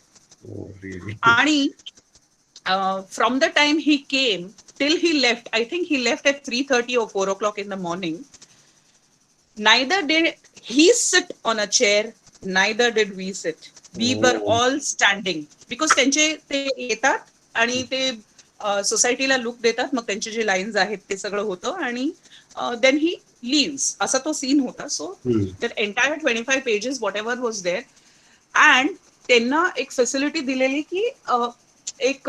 Oh, really? And from the time he came till he left, I think he left at 3:30 or 4 o'clock in the morning. Neither did he sit on a chair, neither did we sit. We were all standing because त्यांचे ते येतात आणि ते सोसायटीला लुक देतात, मग त्यांचे जे लाईन्स आहेत ते सगळं होतं, आणि देन ही leaves. असा तो सीन होता. So that entire 25 pages whatever was there, and त्यांना एक फॅसिलिटी दिलेली की एक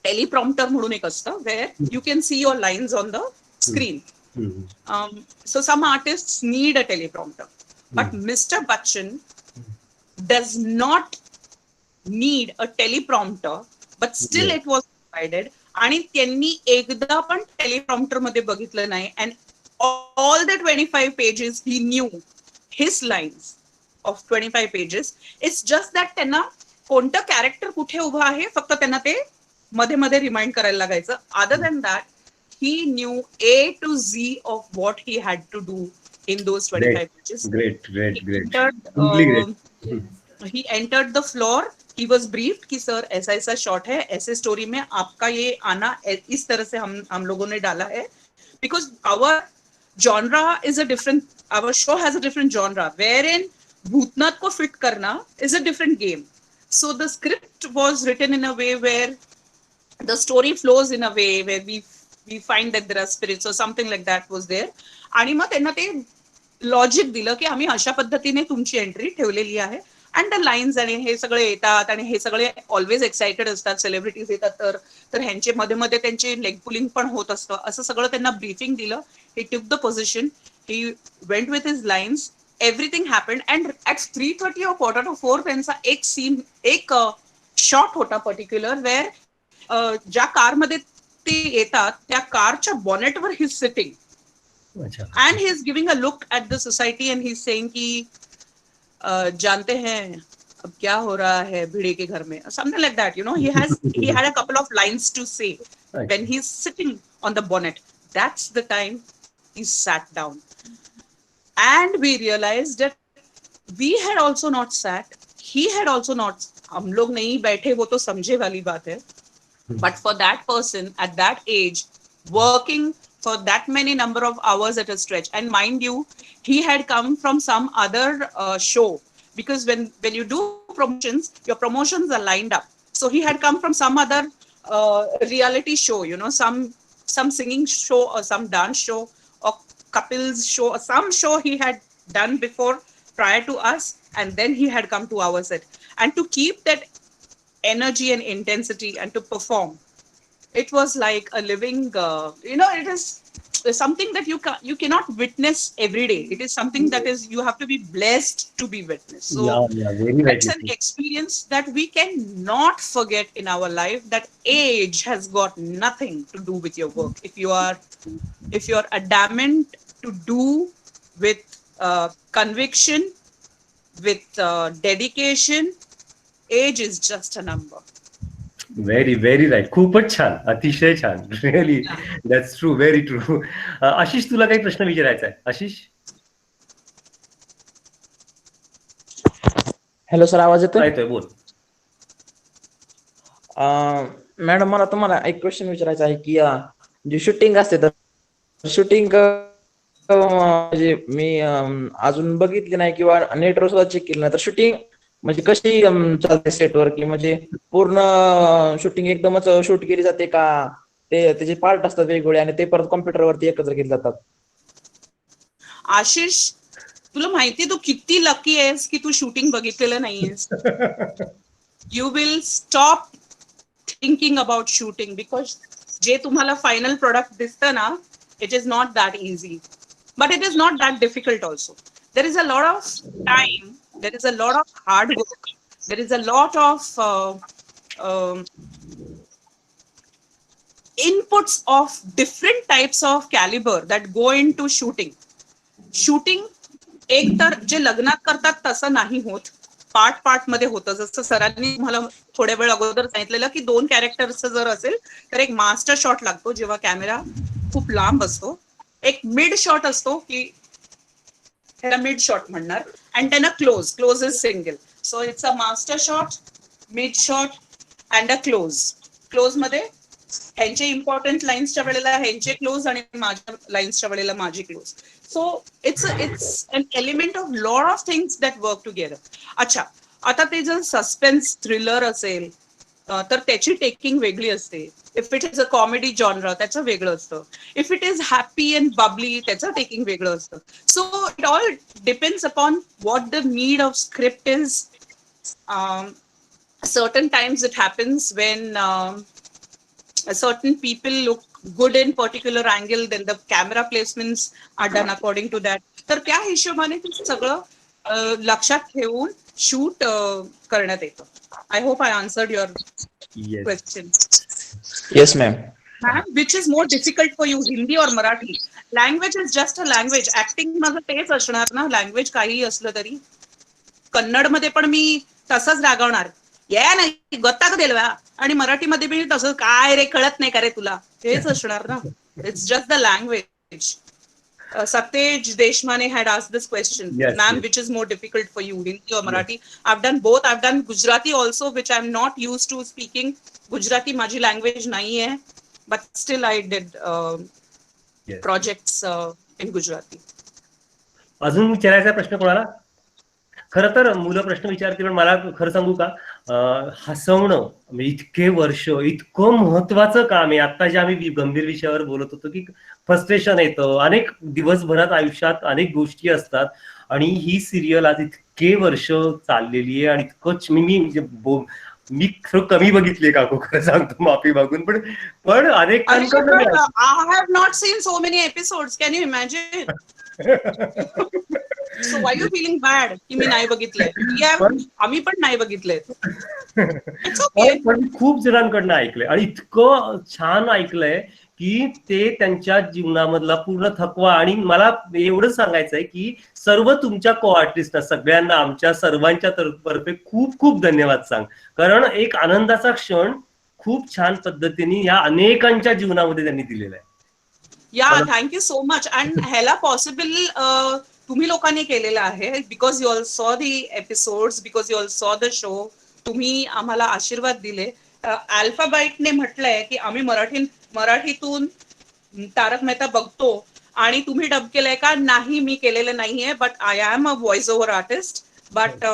टेलिप्रॉम्प्टर म्हणून एक असतं where you can see your lines on the screen. So some artists need a teleprompter, but Mr. Bachchan does not need a teleprompter, but still Yeah. it was provided. आणि त्यांनी एकदा पण टेलिप्रॉम्प्टर मध्ये बघितलं नाही, and all the 25 pages he knew his lines of 25 pages. It's just that त्यांना कोणतं कॅरेक्टर कुठे उभं आहे फक्त त्यांना ते मध्ये मध्ये रिमाइंड करायला लागायचं. Other than that he knew A to Z of what he had to do in those 25 pages. Great. Entered, he entered the floor. He was briefed कि सर ऐसा ऐसा शॉट है, ऐसे स्टोरी में आपका ये आना इस तरह से हम लोगों ने डाला है, because our genre is a different, our show has a different genre wherein Bhootnath को fit करना is a different game. So the script was written in a way where the story flows in a way where we find that there are spirits or something like that was there. आणि मग त्यांना ते लॉजिक दिलं की आम्ही अशा पद्धतीने तुमची एंट्री ठेवलेली आहे, अँड द लाईन्स आणि हे सगळे येतात आणि हे सगळे ऑलवेज एक्साइटेड असतात, सेलिब्रिटीज येतात तर ह्यांचे मध्ये मध्ये त्यांचे लेग पुलिंग पण होत असतं. असं सगळं त्यांना ब्रीफिंग दिलं. He took the position, he went with his lines, everything happened, and at 3:30 or 3:45 त्यांचा एक सीन, एक शॉट होता पर्टिक्युलर वेअर ज्या कारमध्ये ते येतात त्या कारच्या बॉनेटवर ही सिटिंग अच्छा. and he's giving a look at the society and he's saying कि जानते हैं अब क्या हो रहा है भिड़े के घर में, something like that, you know. He had a couple of lines to say when he's sitting on the bonnet. That's the time he sat down, and we realized that we had also not sat, he had also not, हम लोग नहीं बैठे वो तो समझे वाली बात है, but for that person at that age working for that many number of hours at a stretch, and mind you, he had come from some other show, because when you do promotions, your promotions are lined up. So he had come from some other reality show, you know, some singing show or some dance show or couples show or some show he had done before prior to us, and then he had come to our set, and to keep that energy and intensity and to perform, it was like a living, you know, it is something that you cannot witness every day. It is something that is, you have to be blessed to be witnessed. So very it's an experience that we cannot forget in our life, that age has got nothing to do with your work. If you are adamant to do with conviction, with dedication, age is just a number. Very right. खूपच छान, अतिशय छान. Really that's true, very true. Ashish, तुला काही प्रश्न विचारायचा आहे? आशिष, हॅलो सर, आवाज येतोय? येतोय, बोल. मॅडम, मला तुम्हाला एक क्वेश्चन विचारायचा आहे की जे शूटिंग असते तर शूटिंग म्हणजे मी अजून बघितली नाही किंवा नेटवर सुद्धा चेक केलं नाही, तर शूटिंग म्हणजे कशी चालते सेटवर, की म्हणजे पूर्ण शूटिंग एकदमच शूट केली जाते का ते त्याचे पार्ट असतात वेगवेगळे आणि ते परत कॉम्प्युटरवरती एकत्र केले जातात? आशिष, तुला माहिती तू किती लकी आहेस की तू शूटिंग बघितलेलं नाहीयेस. You will stop thinking about shooting, because जे तुम्हाला फायनल प्रोडक्ट दिसतं ना, it is not that easy, but it is not that difficult also. There is a lot of time, there is a lot of hard work, there is a lot of inputs of different types of caliber that go into shooting. एक तर जे लग्नात करतात तसं नाही होत, पार्ट मध्ये होतं. जसं सरांनी मला थोड्या वेळ अगोदर सांगितलेलं की 2 कॅरेक्टर्स जर असेल तर एक मास्टर शॉट लागतो जेव्हा कॅमेरा खूप लांब असतो, एक मिड शॉट असतो की त्याला मिड शॉट म्हणणार, and then a close is single. So it's a master shot, mid shot and a close मध्ये ह्यांचे इम्पॉर्टंट लाईन्सच्या वेळेला ह्यांचे क्लोज आणि माझ्या लाईन्सच्या वेळेला माझी close. So it's an element of lot of things that work together. अच्छा, आता ते जर सस्पेन्स थ्रिलर असेल तर त्याची टेकिंग वेगळी असते. If it is a comedy genre त्याचं वेगळं असतं. If it is happy and Babli त्याचं टेकिंग वेगळं असतं. So it all depends upon what the need of script is. Certain times it happens when certain people look good in particular angle, then the camera placements are done according to that. तर त्या हिशोबाने सगळं लक्षात ठेवून शूट करण्यात येतं. I hope I answered your yes. Question. Yes ma'am. Ma'am, which is more difficult for you, Hindi और Marathi? Language is just a language. Acting माझं तेच असणार ना, लँग्वेज काहीही असलं तरी. कन्नड मध्ये पण मी तसंच रागवणार, या नाही गत्ता का दिलवा, आणि मराठीमध्ये मी तसंच, काय रे कळत नाही का रे तुला, हेच असणार ना. It's just the language. Satyaj Deshmane had asked this question. Yes, Ma'am, yes. which is more difficult for you, Hindi or Marathi? I've done both. I've done Gujarati also, which I'm not used to speaking. Gujarati माझी language नहीं है, but still I did Yes. projects in Gujarati. अजून विचारायचा प्रश्न कोणाला? खरं तर मुलं प्रश्न विचारतील, पण मला खरं सांगू का, हसवणं म्हणजे इतके वर्ष इतकं महत्वाचं काम आहे. आता जे आम्ही गंभीर विषयावर बोलत होतो की फ्रस्ट्रेशन येतं, अनेक दिवसभरात आयुष्यात अनेक गोष्टी असतात, आणि ही सिरियल आज इतके वर्ष चाललेली आहे, आणि इतकंच मी थोडं कमी बघितले काकू, खरं सांगतो माफी मागून, पण अनेक I have not seen so many episodes. Can you imagine? So why are you feeling bad की मी नाही बघितलंय? आम्ही पण नाही बघितलंय. It's okay. पण खूप जणांकडनं ऐकलंय, आणि इतकं छान ऐकलंय की ते त्यांच्या जीवनामधला पूर्ण थकवा, आणि मला एवढंच सांगायचंय की सर्व तुमच्या को आर्टिस्टना सगळ्यांना आमच्या सर्वांच्या तर्फे खूप खूप धन्यवाद सांग, कारण एक आनंदाचा क्षण खूप छान पद्धतीने या अनेकांच्या जीवनामध्ये त्यांनी दिलेला आहे. या थँक्यू सो मच. अँड ह्याला पॉसिबल तुम्ही लोकांनी केलेलं आहे, because you all saw the episodes, because you all सॉ द शो. तुम्ही आम्हाला आशीर्वाद दिले. अल्फाबाईटने म्हटलंय की आम्ही मराठीतून तारक मेहता बघतो, आणि तुम्ही डब केलंय का? नाही, मी केलेलं नाहीये, but I am a voice over artist. But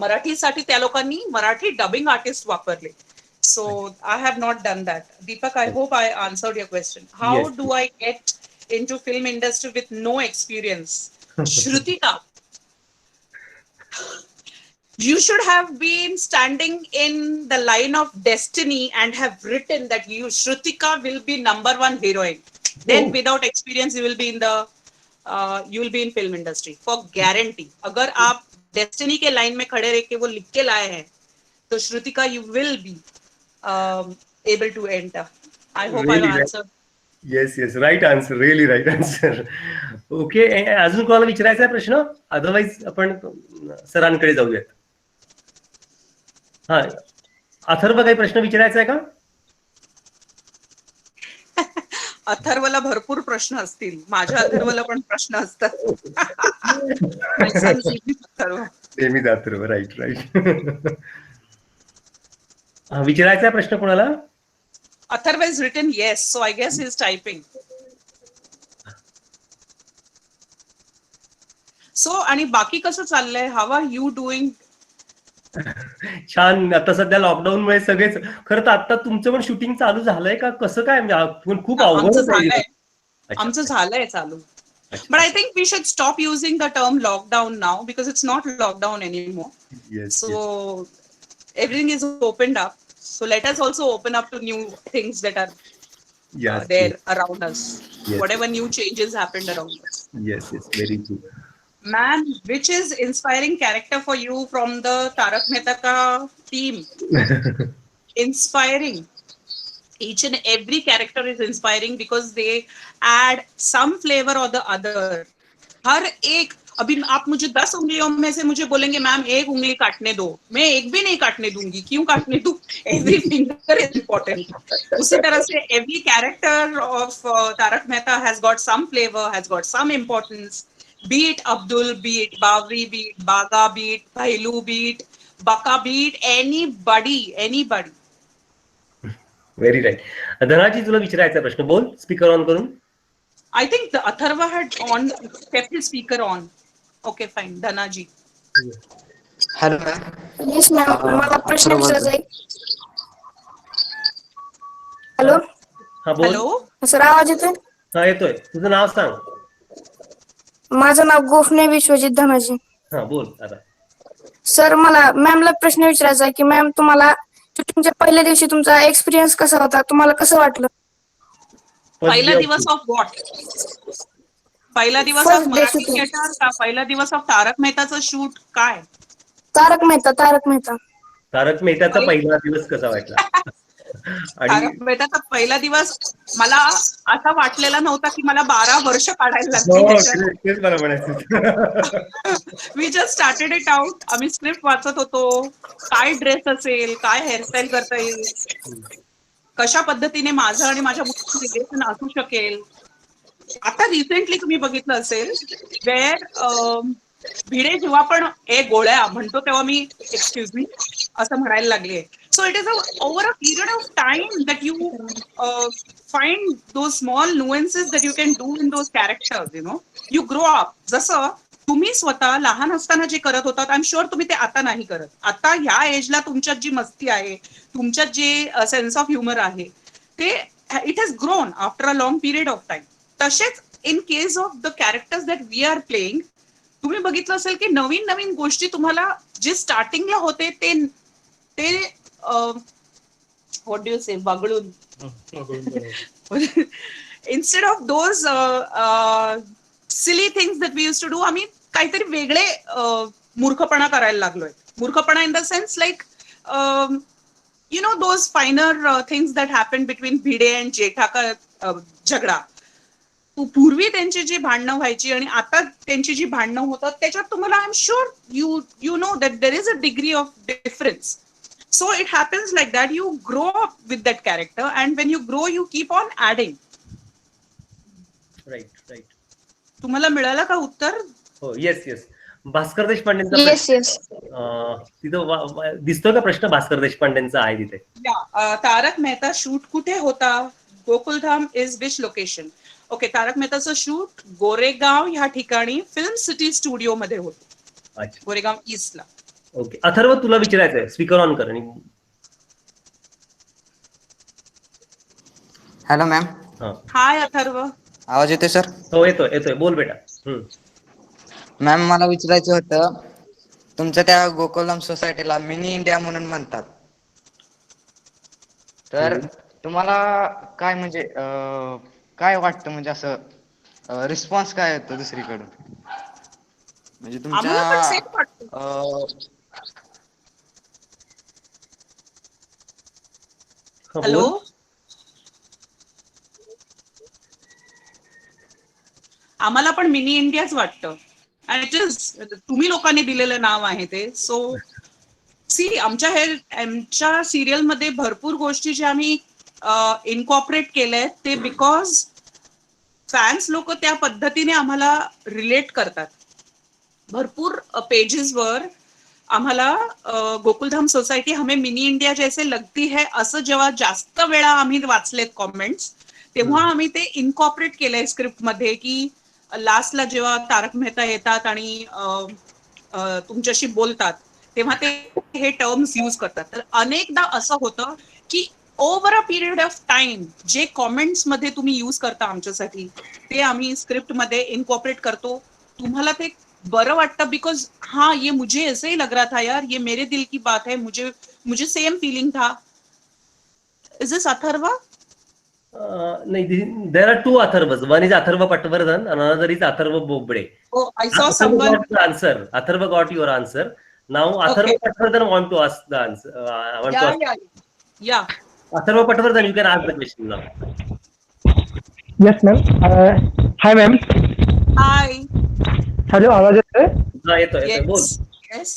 मराठीसाठी त्या लोकांनी मराठी डबिंग आर्टिस्ट वापरले. So I have not done that. Deepak, I hope I answered your question. How Yes. do I get into film industry with no experience? Shrutika, you should have been standing in the line of destiny and have written that Shrutika will be #1 heroine. Then without experience you will be in film industry for guarantee. अगर आप destiny के line में खड़े रह के वो लिख के लाए हैं, तो Shrutika, you will be able to enter. I hope Really, I answered. Yes, right answer, really right answer. Okay, अजून कोणाला विचारायचा आहे प्रश्न? अदरवाईज आपण सरांकडे जाऊयात. हा, अथर्व काही प्रश्न विचारायचा आहे का? अथर्वला भरपूर प्रश्न असतील. माझ्या अथर्वला पण प्रश्न असतात. नेहमीच अथर्व, राईट. विचारायचा प्रश्न कोणाला? Atharva is written yes, so I guess he is typing. So आणि बाकी कसं चाललंय? How are you doing? छान. आता सध्या लॉकडाऊन मुळे सगळेच, खरं तर आता तुमचं पण शूटिंग चालू झालंय का? कसं काय? खूप अवघड आहे. आमचं झालंय चालू. But I think we should stop using the term lockdown now, because it's not lockdown anymore. Yes. So everything is opened up. So let us also open up to new things that are there around us. Yes. Whatever new changes happened around us. Yes, very true. Man, which is inspiring character for you from the Tarak Mehta ka team? Inspiring. Each and every character is inspiring because they add some flavor or the other. हर एक, अभी आप मुझे 10 उंगलियों में से मुझे बोलेंगे मैम एक उंगली काटने दो, मैं एक भी नहीं काटने दूंगी. क्यों काटने दूं? Every finger is important. उसी तरह से every character of Tarak Mehta has got some flavor, has got some importance. Be it Abdul, be it Bawri, be it Baga, be it Bhailu, be it Baka, be it anybody. Very right. Dhanaji, तुला विचारायचा प्रश्न, बोल स्पीकर ऑन करून. I think the Atharva had kept his speaker on. Okay, fine. Dhanaji. Hello. Yes ma'am, मला प्रश्न विचारायचा आहे. हॅलो. हा बोल. हॅलो सर, आवाज येतोय? हा येतोय. तुझं नाव सांग. माझं नाव गोफणे विश्वजित धनाजी. हा बोल आता. सर, मला मॅमला प्रश्न विचारायचा आहे की मॅम, तुम्हाला शूटिंगच्या पहिल्या दिवशी तुमचा एक्सपिरियन्स कसा होता? तुम्हाला कसं वाटलं? पहिला दिवस ऑफ व्हॉट? पहिला दिवस First of day Marathi shooting. Theatre का पहिला दिवस ऑफ तारक मेहताचं शूट काय? तारक मेहता. तारक मेहताचा पहिला दिवस कसा वाटला? आणि तारक मेहताचा पहिला दिवस मला असा वाटलेला नव्हता की मला 12 वर्ष काढायला लागतील हो, ह्याच्यात. तेच मला म्हणायचं. We just started it out. आम्ही स्क्रिप्ट वाचत होतो. काय ड्रेस असेल, काय हेअरस्टाईल करता येईल, कशा पद्धतीने माझं आणि माझ्या मुलीचं रिलेशन असू शकेल. आता रिसेंटली तुम्ही बघितलं असेल वेअर भिडे जेव्हा पण गोळ्या म्हणतो तेव्हा मी एक्सक्यूज मी असं म्हणायला लागले. So it is over a period of time that you find those small nuances that you can do in those characters. You grow up. जसं तुम्ही स्वतः लहान असताना जे करत होतात आय एम शुअर तुम्ही ते आता नाही करत. आता ह्या एजला तुमच्यात जी मस्ती आहे, तुमच्यात जे सेन्स ऑफ ह्युमर आहे ते it has grown after a long period of time. तसेच in case of the characters that we are playing तुम्ही बघितलं असेल की नवीन नवीन गोष्टी तुम्हाला जे स्टार्टिंगला होते ते व्हॉट डू यू से वगळून instead of those silly things that we use to do आम्ही काहीतरी वेगळे मूर्खपणा करायला लागलोय. मूर्खपणा in the sense like those finer things that happen between Bhide and Jetha का झगडा. पूर्वी त्यांची जी भांडणं व्हायची आणि आता त्यांची जी भांडणं होतात त्याच्यात तुम्हाला I am sure you know that there is a degree of difference. So it happens like that you grow up with that character and when you grow you keep on adding. Right. तुम्हाला मिळालं का उत्तर? हो, येस. भास्कर देशपांडेंचा येस येस. तिथं दिसतोय का प्रश्न? भास्कर देशपांडेंचा आहे तिथे. तारक मेहता शूट कुठे होता? Gokuldham is which location? Okay, Tarak मेहताचं शूट गोरेगाव ह्या ठिकाणी फिल्म सिटी स्टुडिओ मध्ये होतं. अच्छा, गोरेगाव ईस्टला. ओके. अथर्व, तुला विचारायचंय, स्पीकर ऑन कर. हॅलो मॅम, हाय अथर्व. आवाज येतोय सर? हो, येतोय. बोल बेटा. मॅम, मला विचारायचं होतं, तुमच्या त्या गोकुलम सोसायटीला मिनी इंडिया म्हणून म्हणतात, तर तुम्हाला काय म्हणजे काय वाटतं, म्हणजे असं रिस्पॉन्स काय येतो दुसरीकडून, म्हणजे आम्हाला पण सेम तुमच्या वाटतं. बोल. हॅलो, आम्हाला पण मिनी इंडियाच वाटतं. इट इज तुम्ही लोकांनी दिलेलं नाव आहे ते. सो सी, आमच्या सिरियल मध्ये भरपूर गोष्टी ज्या आम्ही इनकॉर्पोरेट केल्या ते बिकॉज फॅन्स लोक त्या पद्धतीने आम्हाला रिलेट करतात. भरपूर पेजेसवर आम्हाला गोकुलधाम सोसायटी हमें मिनी इंडिया जैसे लगती है असं जेव्हा जास्त वेळा आम्ही वाचलेत कॉमेंट्स, तेव्हा आम्ही ते इनकॉर्पोरेट केलंय स्क्रिप्ट मध्ये की लास्टला जेव्हा तारक मेहता येतात आणि तुमच्याशी बोलतात तेव्हा ते हे टर्म्स यूज करतात. तर अनेकदा असं होतं की over a period of time जे कॉमेंट्स मध्ये तुम्ही यूज करता आमच्यासाठी ते आम्ही स्क्रिप्ट मध्ये इनकॉर्पोरेट करतो. तुम्हाला ते बरं वाटतं बिकॉज हाँ ये मुझे ऐसे ही लग रहा था यार, ये मेरे दिल की बात है, मुझे सेम फीलिंग था. Is this Atharva? नाही, there are two Atharvas. One is Atharva Patwardhan, another is Atharva Bobde. Oh, I saw someone. Answer. Atharva got your answer. Now Atharva Patwardhan want to ask the answer. Yeah. Atharva Patwardhan, you can ask the question now. Yes ma'am. High ma'am. Hi. Hello, आवाज येतोय? येतोय. बोल. Yes.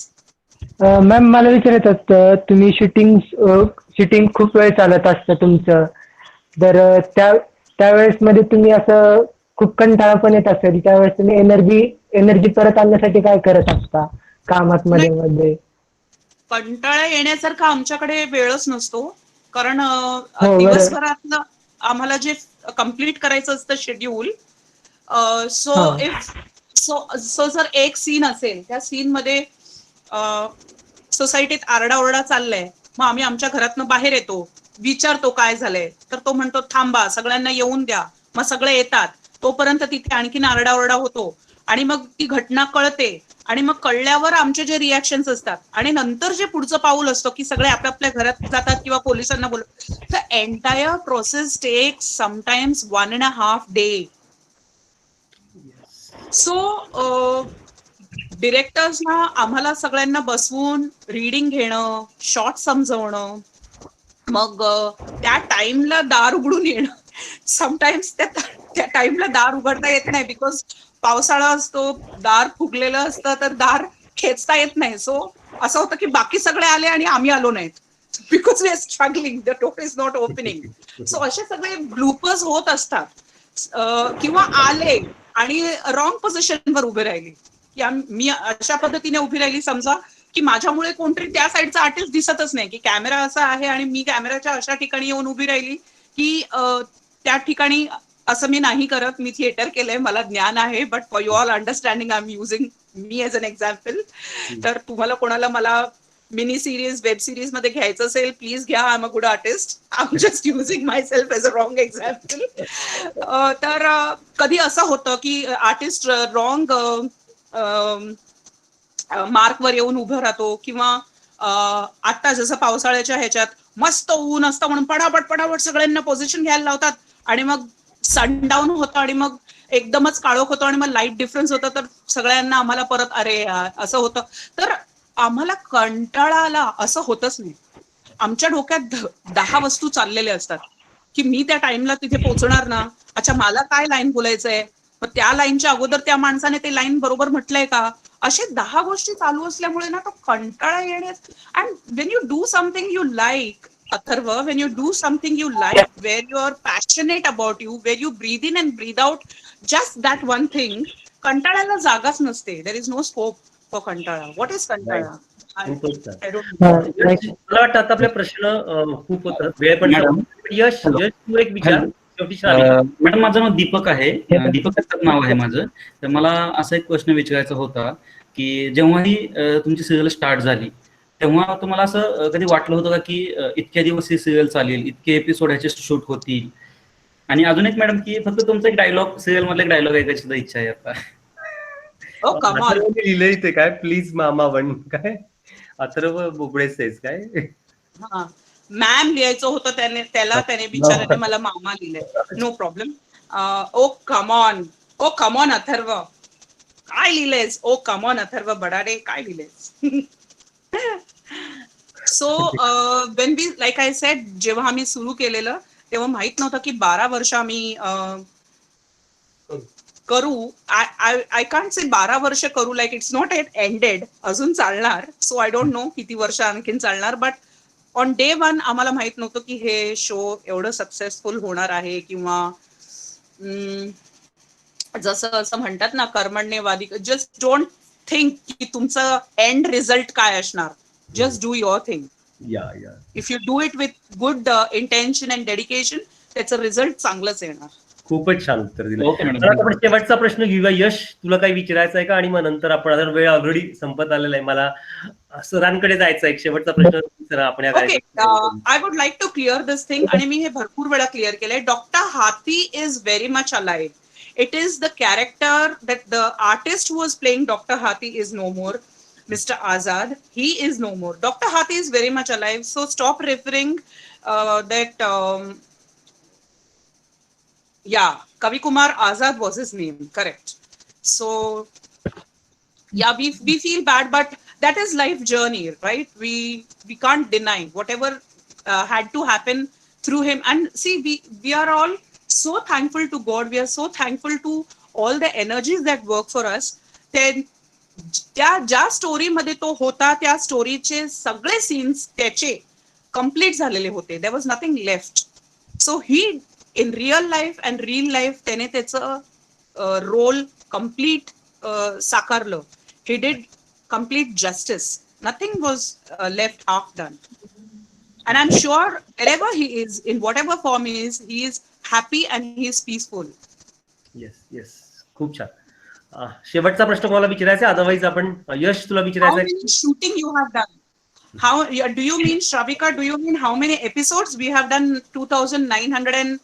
मॅम, मला विचारायचं होतं, तुम्ही शूटिंग खूप वेळ चालत असतं तुमचं, तर त्यावेळेस मध्ये तुम्ही असं खूप कंटाळा पण येत असेल, त्यावेळेस तुम्ही एनर्जी परत आणण्यासाठी काय करत असता कामात मध्ये? कंटाळा येण्यासारखा आमच्याकडे वेळच नसतो, कारण बरं. दिवसभरातलं आम्हाला जे कम्प्लीट करायचं असतं शेड्यूल. सो जर एक सीन असेल, त्या सीन मध्ये सोसायटीत आरडाओरडा चाललाय, मग आम्ही आमच्या घरातनं बाहेर येतो, विचारतो काय झालंय, तर तो म्हणतो थांबा, सगळ्यांना येऊन द्या. मग सगळे येतात, तोपर्यंत तिथे आणखीन आरडाओरडा होतो आणि मग ती घटना कळते आणि मग कळल्यावर आमचे जे रिॲक्शन्स असतात आणि नंतर जे पुढचं पाऊल असतं की सगळे आपापल्या घरात जातात किंवा पोलिसांना बोलतात. The entire process takes sometimes 1.5 day. So डिरेक्टर्सना आम्हाला सगळ्यांना बसवून रीडिंग घेणं, शॉर्ट समजवणं, मग त्या टाइमला दार उघडून येणं. समटाइम्स त्या टाइमला दार उघडता येत नाही बिकॉज पावसाळा असतो, दार फुगलेलं असतं, तर दार खेचता येत नाही. सो असं होतं की बाकी सगळे आले आणि आम्ही आलो नाहीत because we are struggling, the door is not opening. So असे सगळे ब्लूपर्स होत असतात. किंवा आले आणि रॉंग पोझिशनवर उभे राहिली, की मी अशा पद्धतीने उभी राहिली समजा की माझ्यामुळे कोणतरी त्या साईडचा आर्टिस्ट दिसतच नाही, की कॅमेरा असा आहे आणि मी कॅमेराच्या अशा ठिकाणी येऊन उभी राहिली की त्या ठिकाणी असं मी नाही करत. मी थिएटर केलंय, मला ज्ञान आहे, but for you all understanding I am using me as an example. तर तुम्हाला कोणाला मला मिनी सिरीज, वेब सिरीज मध्ये घ्यायचं असेल, प्लीज घ्या. I am a good artist. I am just using my self as a wrong example. तर कधी असं होतं की आर्टिस्ट रॉंग मार्कवर येऊन उभं राहतो, किंवा आता जसं पावसाळ्याच्या ह्याच्यात मस्त ऊन असतं म्हणून पटापट सगळ्यांना पोझिशन घ्यायला लावतात आणि मग सनडाऊन होतं आणि मग एकदमच काळोख होतो आणि मग लाईट डिफरन्स होतं, तर सगळ्यांना आम्हाला परत अरे असं होतं. तर आम्हाला कंटाळा आला असं होतच नाही. आमच्या डोक्यात 10 वस्तू चाललेल्या असतात की मी त्या टाइमला तिथे पोहोचणार ना, अच्छा मला काय लाईन बोलायचंय, मग त्या लाईनच्या अगोदर त्या माणसाने ते लाईन बरोबर म्हटलंय का, असे 10 गोष्टी चालू असल्यामुळे ना तो कंटाळा येण्यास. And when you do something you like, Atharva, when you do something you like, where you are passionate about you, where you breathe in and breathe out just that one thing, कंटाळ्याला जागाच नसते. There is no scope for कंटाळा. What is कंटाळा? खूपच छान. I don't know. मला वाटतं आता आपले प्रश्न खूप होतात, वेळ पण मॅडम. यश हॅलो. यश तू एक विचार हॅलो. शेवटी श्राविका. मॅडम, माझं नाव दीपक आहे. दीपक नाव आहे माझं. तर मला असा एक प्रश्न विचारायचा होता की जेव्हाही तुमची सिरियल स्टार्ट झाली तेव्हा तुम्हाला असं कधी वाटलं होतं का की इतक्या दिवस ही सिरियल चालेल, इतके एपिसोड ह्याचे शूट होतील? आणि अजून एक मॅडम की फक्त तुमचा एक डायलॉग, सिरियल मधला एक डायलॉग ऐकायची सुद्धा इच्छा आहे आता. Oh, come on. अथर्व लिहिलंय ते काय, प्लीज मामा वन, काय अथर्व बोबडेच आहेस काय? हा, मॅम लिहायचं होतं त्याने बिचाराने मला मामा लिहिलंय. No problem. ओ कमॉन, ओ कमॉन अथर्व, काय लिहिलंयस? ओ कमॉन अथर्व बडाडे, काय लिहिलंयस? So when B, like I said, जेव्हा आम्ही सुरू केलेलं तेव्हा माहित नव्हतं की 12 वर्ष आम्ही करू. आय कांट से 12 वर्ष करू, like it's not at ended, अजून चालणार. सो आय डोंट नो किती वर्ष आणखीन चालणार, बट ऑन डे 1 आम्हाला माहित नव्हतं की हे शो एवढं सक्सेसफुल होणार आहे, किंवा जसं असं म्हणतात ना, कर्मण्यवादी, जस्ट डोंट थिंक की तुमचं एंड रिझल्ट काय असणार. Just do your thing. Yeah if you do it with good intention and dedication, त्याचं रिझल्ट चांगलंच येणार. खूपच छान उत्तर दिलं. Okay madam. आता आपण शेवटचा प्रश्न घेऊया. यश, तुला काही विचारायचं आहे का? आणि मग नंतर आपण, आता वेळ ऑलरेडी संपत आलेला आहे, मला सरांकडे जायचं आहे. शेवटचा प्रश्न सर आपण okay, I would like to clear this thing, आणि मी हे भरपूर वेळा क्लिअर केलंय. Doctor Hathi is very much alive. It is the character that the artist who was playing Dr. Hathi is no more. Mr. Azad, he is no more. Dr. Hathi is very much alive. So stop referring that. Yeah, Kavi Kumar Azad was his name, correct? So yeah, we feel bad, but that is life journey, right? We can't deny whatever had to happen through him. And see, we are all so thankful to God. We are so thankful to all the energies that work for us. Then ज्या स्टोरी मध्ये तो होता, त्या स्टोरीचे सगळे सीन्स त्याचे कम्प्लीट झालेले होते. There was nothing left. So he in real life and real life त्याने त्याचं रोल कम्प्लीट साकारलं. He did complete justice. Nothing was left half done. And I'm sure wherever he is, in whatever form he is happy and he is peaceful. Yes, खूप छान. शेवटचा प्रश्न मला विचारायचा, अदरवाईज आपण यश तुला How विचारायचं many shooting you have done? How do you mean, Shravika? Do you mean how many episodes? We have done 2,900 and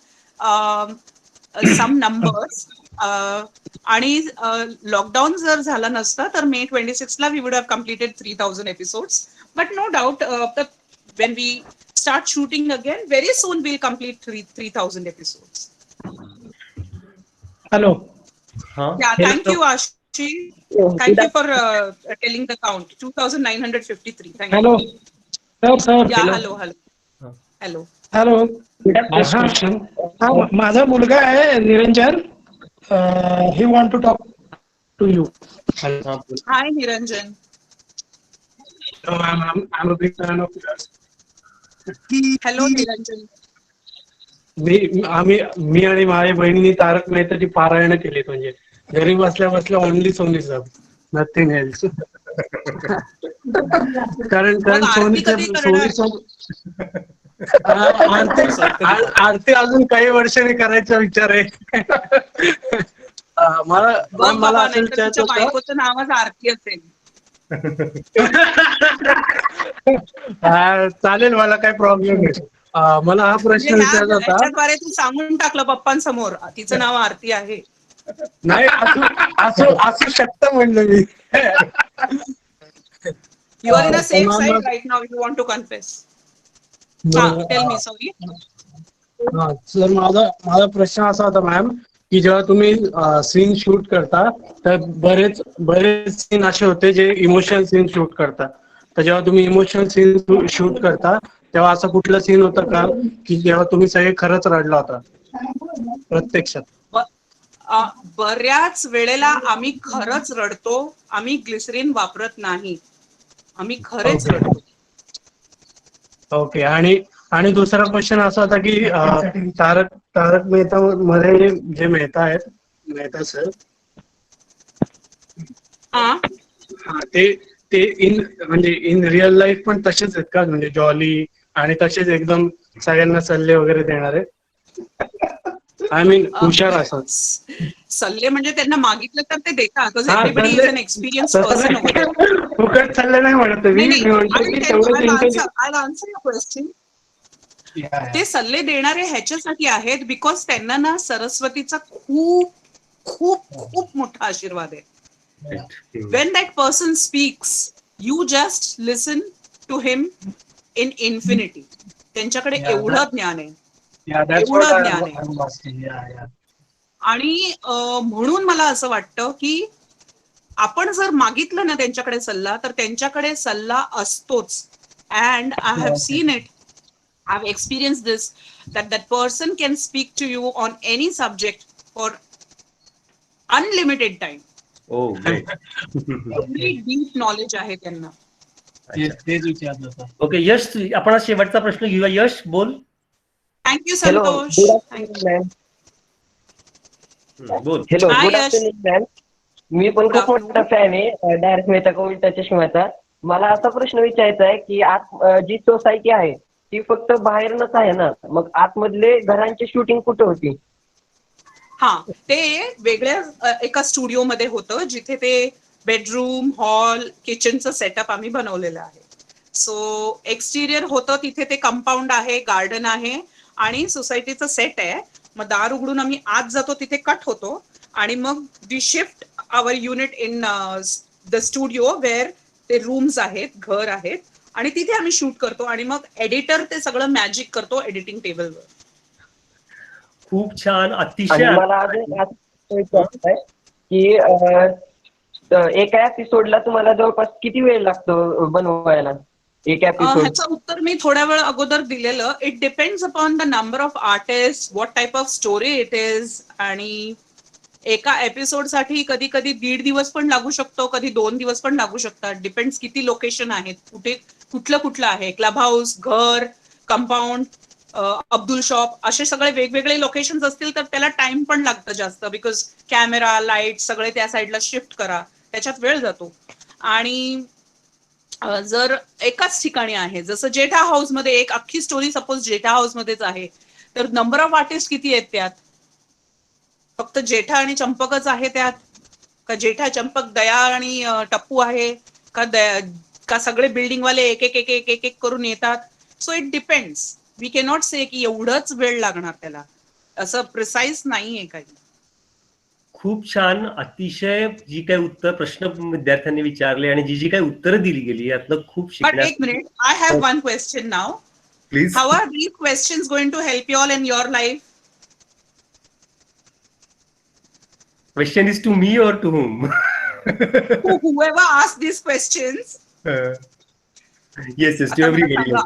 some numbers. आणि लॉकडाऊन जर झाला नसता तर May 26 ला we would have completed 3,000 episodes. But no doubt, when we start shooting again, very soon we'll complete 3,000 episodes. Hello. हा Yeah, thank you, Ashish. Thank you for telling the count. 2,953. Thank you. Hello sir Yeah, hello. Hello. Hello माझा मुलगा आहे Niranjan he want to talk to you. हा बोल. Hi, Niranjan. Hello, Niranjan. मी आणि माझ्या बहिणीने तारक मेहताची पारायण केली, म्हणजे घरी बसल्या बसल्या ओनली सोनी सब, नथिंग एल्स. कारण मग आरती कधी करणार? आरती अजून काही वर्षांनी करायचा विचार आहे. मला बघ मला बाबा, असं नाही तर तुझ्या विचारायचं होतं. बायकोचं नावच आरती असेल. चालेल, मला काही प्रॉब्लेम नाही. मला हा म्हणजे प्रश्न विचारायचा होता. ह्याच्याद्वारे तू सांगून टाकलं पप्पांसमोर तिचं नाव आरती आहे. नाही, असू शकतं म्हणलं मी. You are in a safe side right now. You want to confess. Tell me, sorry. Sir, माझा प्रश्न असा होता मॅम, की जेव्हा तुम्ही सीन शूट करता तर बरेच सीन असे होते जे इमोशनल सीन शूट करतात. तर जेव्हा तुम्ही इमोशनल सीन शूट करता तेव्हा असं कुठलं सीन होतं का की जेव्हा तुम्ही सगळे खरंच रडला होता प्रत्यक्षात? बऱ्याच वेळेला आम्ही खरंच रडतो. आम्ही ग्लिसरीन वापरत नाही. आम्ही खरेच रडतो. ओके. आणि दुसरा क्वेश्चन असा होता की तारक मेहता मध्ये जे मेहता सर, ते इन रिअल लाईफ पण तसेच आहेत का, म्हणजे जॉली आणि तसेच एकदम सगळ्यांना सल्ले वगैरे देणारे? आय मीन हुशार असं. सल्ले म्हणजे त्यांना मागितलं तर ते देतात. Everybody is an experience person over there. फुकट सल्ले नाही म्हणत मी. ते सल्ले देणारे ह्याच्यासाठी आहेत बिकॉज त्यांना ना सरस्वतीचा खूप खूप खूप मोठा आशीर्वाद आहे. When that person speaks, you just listen to him in infinity. त्यांच्याकडे एवढं ज्ञान आहे. एवढं ज्ञान आहे. आणि म्हणून मला असं वाटतं की आपण जर मागितलं ना त्यांच्याकडे सल्ला, तर त्यांच्याकडे सल्ला असतोच. And I have seen it, I have experience this, that person can speak to you on any subject for unlimited time. एवढी डीप नॉलेज आहे त्यांना. तेच विचारलं होतं. ओके यश, आपण शेवटचा प्रश्न घेऊया. यश बोल. थँक्यू संतोष. बोल. Hello, good afternoon ma'am. मी पण खूप मोठा फॅन आहे डायरेक्ट मेहता का उलटा चष्माचा. मला असा प्रश्न विचारायचा आहे की जी सोसायटी आहे ती फक्त बाहेरनच आहे ना, मग आतमधले घरांची शूटिंग कुठे होती? ते वेगळ्या एका स्टुडिओमध्ये होतं जिथे ते बेडरूम, हॉल, किचनचं सेटअप आम्ही बनवलेलं आहे. सो एक्सटिरियर होतं तिथे, ते कंपाऊंड आहे, गार्डन आहे आणि सोसायटीचं सेट आहे. मग दार उघडून आम्ही आत जातो, तिथे कट होतो आणि मग we shift our unit in the studio where ते रूम्स आहेत, घर आहेत आणि तिथे आम्ही शूट करतो आणि मग एडिटर ते सगळं मॅजिक करतो एडिटिंग टेबलवर. खूप छान, अतिशय. मला अजून विचारायचं आहे की एका एपिसोडला तुम्हाला जवळपास किती वेळ लागतो बनवायला एक एपिसोड? ह्याचं उत्तर मी थोड्या वेळ अगोदर दिलेलं. It depends upon the number of artist, what type of story it is. आणि एका एपिसोड साठी कधी कधी 1.5 दिवस पण लागू शकतो, कधी 2 दिवस पण लागू शकतात. डिपेंड्स किती लोकेशन आहेत, कुठलं आहे, क्लब हाऊस, घर, कंपाऊंड, अब्दुल शॉप, असे सगळे वेगवेगळे लोकेशन्स असतील तर त्याला टाइम पण लागतं जास्त. बिकॉज कॅमेरा, लाईट सगळे त्या साईडला शिफ्ट करा, त्याच्यात वेळ जातो. आणि जर एकाच ठिकाणी आहे, जसं जेठा हाऊस मध्ये एक अख्खी स्टोरी सपोज जेठा हाऊस मध्येच आहे, तर नंबर ऑफ आर्टिस्ट किती आहेत त्यात? फक्त जेठा आणि चंपकच आहे त्यात? का जेठा, चंपक, दया आणि टप्पू आहे? का सगळे बिल्डिंग वाले एक एक एक एक एक एक करून येतात? So it depends. We cannot say की एवढंच वेळ लागणार त्याला, असं प्रिसाइज नाहीये काही. खूप छान, अतिशय. जी काही प्रश्न विद्यार्थ्यांनी विचारले आणि जी काही उत्तरं दिली गेली यातलं खूप शिकण्यात. एक minute, I have one question नाव. Please. How are these questions going to help you all in your life? Question is to me और to whom? whoever asked these questions, yes yes, to आता मला एव्हरीबडी. सांगा,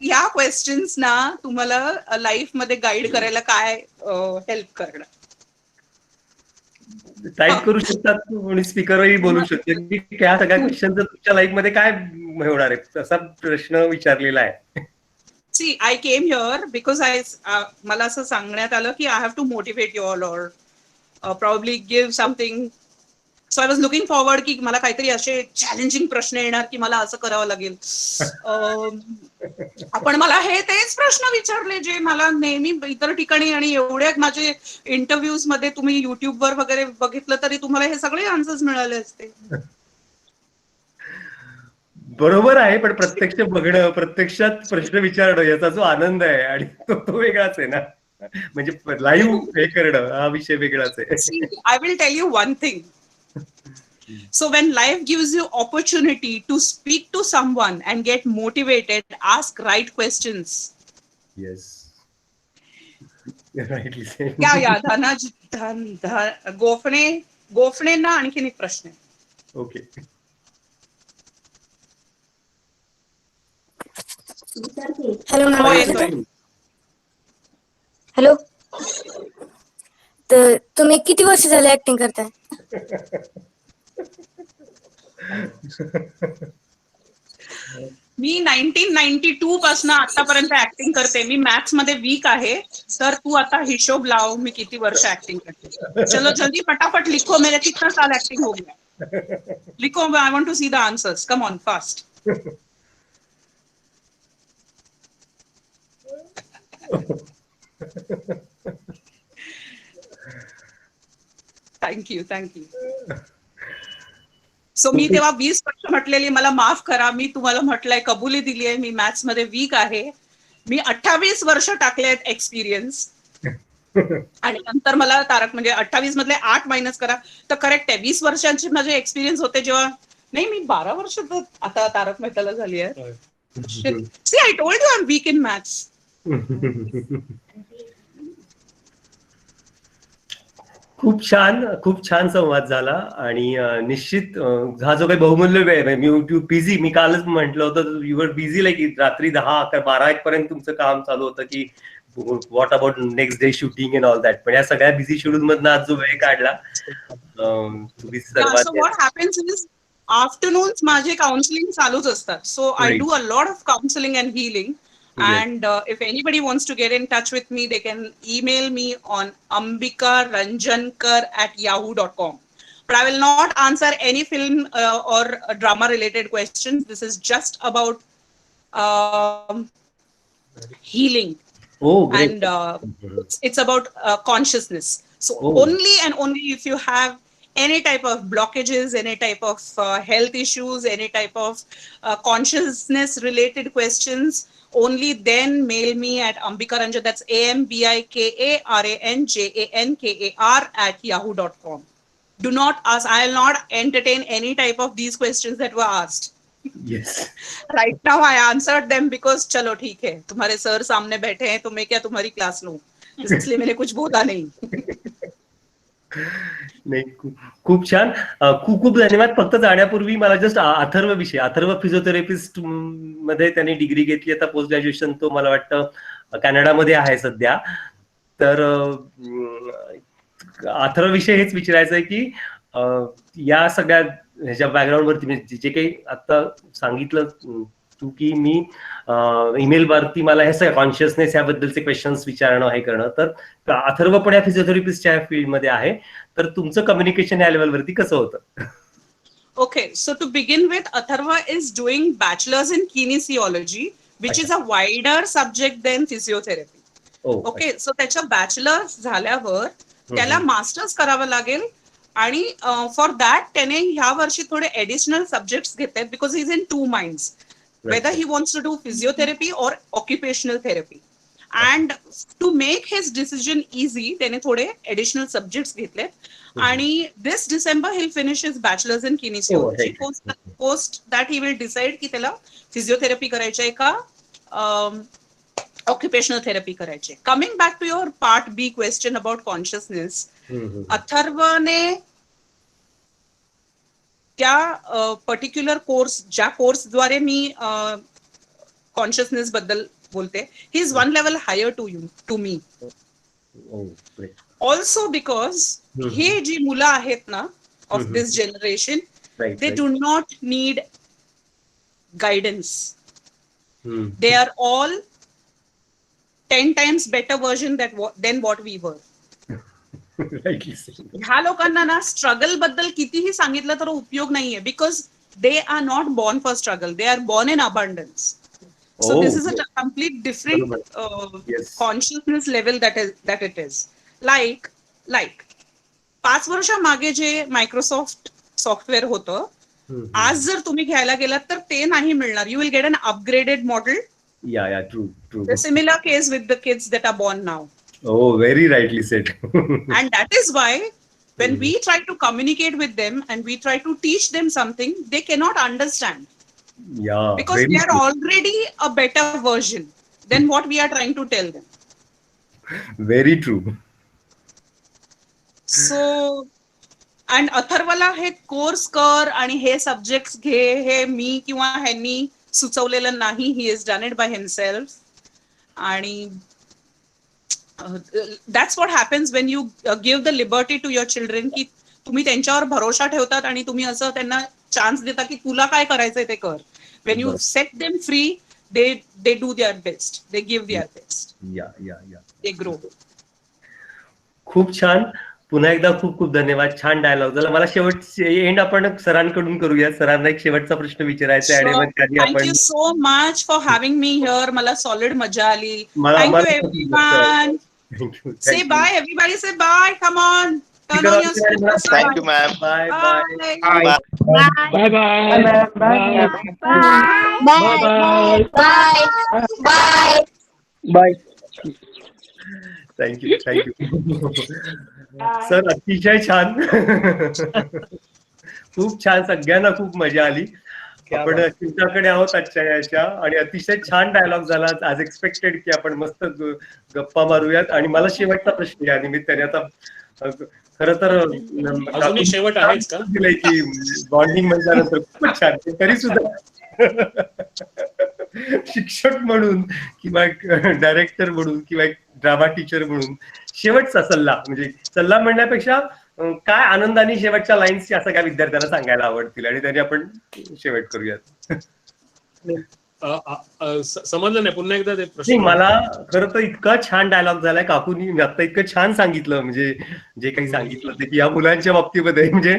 या क्वेश्चन्स ना तुम्हाला लाईफ मध्ये गाईड करायला काय हेल्प करणार? टाईप करू शकतात कोणी, स्पीकरवरही बोलू शकते की त्या सगळ्या क्वेश्चनचं तुमच्या लाईफ मध्ये काय होणार आहे, असा प्रश्न विचारलेला आहे. See, I came here because मला असं सांगण्यात आलं की I have to motivate you all or probably give something. So I was looking forward की मला काहीतरी असे चॅलेंजिंग प्रश्न येणार की मला असं करावं लागेल. आपण मला हे तेच प्रश्न विचारले जे मला नेहमी इतर ठिकाणी, आणि एवढ्या माझे इंटरव्ह्यूज मध्ये तुम्ही युट्यूबवर वगैरे बघितलं तरी तुम्हाला हे सगळे आन्सर्स मिळाले असते. बरोबर आहे, पण प्रत्यक्ष बघणं, प्रत्यक्षात प्रश्न विचारणं याचा जो आनंद आहे आणि तो वेगळाच आहे ना. म्हणजे लाईव्ह हे करणं हा विषय वेगळाच आहे. See, I will tell you one thing. So when life gives you opportunity to speak to someone and get motivated, ask right questions. Yes. Rightly said. या धनाज गोफणेंना आणखीन एक प्रश्न आहे. ओके. हॅलो हो, मॅम. येतोय. हॅलो. तर तुम्ही किती वर्ष झाले ऍक्टिंग करताय? मी 1992 पासून आतापर्यंत ऍक्टिंग करते. मी मॅथ्स मध्ये वीक आहे, तर तू आता हिशोब लाव मी किती वर्ष ऍक्टिंग करते. चलो जल्दी फटाफट लिखो, मेरे कितना साल ऍक्टिंग हो गया. लिखो, I want to see the answers. Come on fast. Thank you. So मी तेव्हा 20 वर्ष म्हटलेली, मला माफ करा, मी तुम्हाला म्हटलंय, कबुली दिली आहे, मी मॅथ्स मध्ये वीक आहे. मी 28 वर्ष टाकले आहेत एक्सपिरियन्स, आणि नंतर मला तारक म्हणजे 28 मधले 8 मायनस करा तर करेक्ट आहे. 20 वर्षांचे माझे एक्सपिरियन्स होते जेव्हा, नाही मी 12 वर्ष आता तारक मेहताला झाली आहे. See, I told you I am weak in maths. खूप छान संवाद झाला, आणि निश्चित हा जो काही बहुमूल्य वेळ आहे, मी बिझी, मी कालच म्हटलं होतं यू वर बिझी, लाईक रात्री 10-12 पर्यंत तुमचं काम चालू होतं की what about next day shooting and all that, पण या सगळ्या बिझी शेड्यूल मधनं आज जो वेळ काढला तुम्ही सर्वात. So what happens is afternoons माझे काउन्सिलिंग चालूच असतात. So I do a lot of counselling and healing. And if anybody wants to get in touch with me, they can email me on ambikaranjankar@yahoo.com. But I will not answer any film or drama related questions. This is just about healing. Oh, great. And it's about consciousness. So only and only if you have any type of blockages, any type of health issues, any type of consciousness related questions, only then mail me at ambikaranjan, that's ambikaranjankar@yahoo.com. Do not ask, I will not entertain any type of these questions that were asked. Yes. Right now I answered them because चलो ठीक है, तुम्हारे सर सामने बैठे हैं तो मैं क्या तुम्हारी क्लास लूं, इसलिए मैंने कुछ बोला नहीं. नाही, खूप छान. खूप धन्यवाद. फक्त जाण्यापूर्वी मला जस्ट अथर्व फिजिओथेरपिस्ट मध्ये त्यांनी डिग्री घेतली, आता पोस्ट ग्रॅज्युएशन तो मला वाटतं कॅनडामध्ये आहे सध्या. तर अथर्व विषय हेच विचारायचं आहे की या सगळ्या ह्याच्या बॅकग्राऊंड वरती जे काही आता सांगितलं तू की मी ईमेल वरती मला हे सगळं कॉन्शियसनेस याबद्दलचे क्वेश्चन्स विचारणं हे करणं, तर अथर्व पण या फिजिओथेरपिस्टच्या फील्डमध्ये आहे, तर तुमचं कम्युनिकेशन या लेवलवरती कसं होतं? Okay, so to begin with, Atharva is doing bachelor's in kinesiology, which is a wider subject than physiotherapy. Okay, so त्याच्या bachelor's झाल्यावर त्याला मास्टर्स करावं लागेल, आणि फॉर दॅट त्याने ह्या वर्षी थोडे ऍडिशनल सब्जेक्ट्स घेतले because he is in 2 minds. Whether he wants to do physiotherapy or occupational therapy. And to make his decision easy, त्याने थोडे additional subjects घेतले, आणि this December he'll finish his bachelor's in kinesiology. Post that he will decide की त्याला physiotherapy करायची आहे का ऑक्युपेशनल थेरपी करायचे. Coming back to your part B question about consciousness, अथर्वने त्या पर्टिक्युलर कोर्स, ज्या कोर्सद्वारे मी कॉन्शियसनेस बद्दल बोलते, he is one level higher to me. Also because हे जी मुलं आहेत ना of this generation, they do not need guidance. They are all 10 times better version than what we were. ह्या लोकांना ना स्ट्रगल बद्दल कितीही सांगितलं तर उपयोग नाहीये, because they are not born for struggle, they are born in abundance. So this is a complete different consciousness level that it is. Like 5 वर्षामागे जे मायक्रोसॉफ्ट सॉफ्टवेअर होतं, आज जर तुम्ही घ्यायला गेलात तर ते नाही मिळणार. You will get an upgraded model. True. The similar case with the kids that are born now. Oh, very rightly said. And that is why when we try to communicate with them and we try to teach them something, they cannot understand. Yeah, because they are already a better version than what we are trying to tell them. Very true. So, and अथर्वला हे कोर्स कर आणि हे सब्जेक्ट्स घे, हे मी किंवा ह्यांनी सुचवलेलं नाही. He is done it by himself. आणि that's what happens when you give the liberty to your children, की तुम्ही त्यांच्यावर भरोसा ठेवतात आणि तुम्ही असं त्यांना चान्स देता की तुला काय करायचंय ते कर. When you set them free, they do their best, they give their best. They grow. खूप छान. पुन्हा एकदा खूप खूप धन्यवाद. छान डायलॉग झाला. मला एंड आपण सरांकडून करूया. सरांना एक शेवटचा प्रश्न विचारायचा आहे. Thank you so much for having me here. मला सॉलिड मजा आली. Thank you everyone. Say bye, everybody. Say bye. Come on. Turn on your screen. Thank you, ma'am. Bye. Bye. Bye. Bye. Thank you. Sir अतिशय छान. खूप छान. सगळ्यांना खूप मजा आली. आपण तुमच्याकडे आहोत आजच्या याच्या, आणि अतिशय छान डायलॉग झाला. आज एक्सपेक्टेड की आपण मस्त गप्पा मारूयात. आणि मला शेवटचा प्रश्न या निमित्ताने, आता खर तर शेवट आहेच का दिलंय की बॉन्डिंग म्हटल्यानंतर खूपच छान, तरी सुद्धा शिक्षक म्हणून किंवा डायरेक्टर म्हणून किंवा एक ड्रामा टीचर म्हणून शेवटचा सल्ला, म्हणजे सल्ला म्हणण्यापेक्षा काय आनंदाने शेवटच्या लाईन्स असं काय विद्यार्थ्यांना सांगायला आवडतील, आणि त्याने आपण शेवट करूयात. समजलं नाही पुन्हा एकदा ते प्रश्न. मला खरं तर इतका छान डायलॉग झालाय काकूनी आता, इतकं छान सांगितलं, म्हणजे जे काही सांगितलं ते की या मुलांच्या बाबतीमध्ये, म्हणजे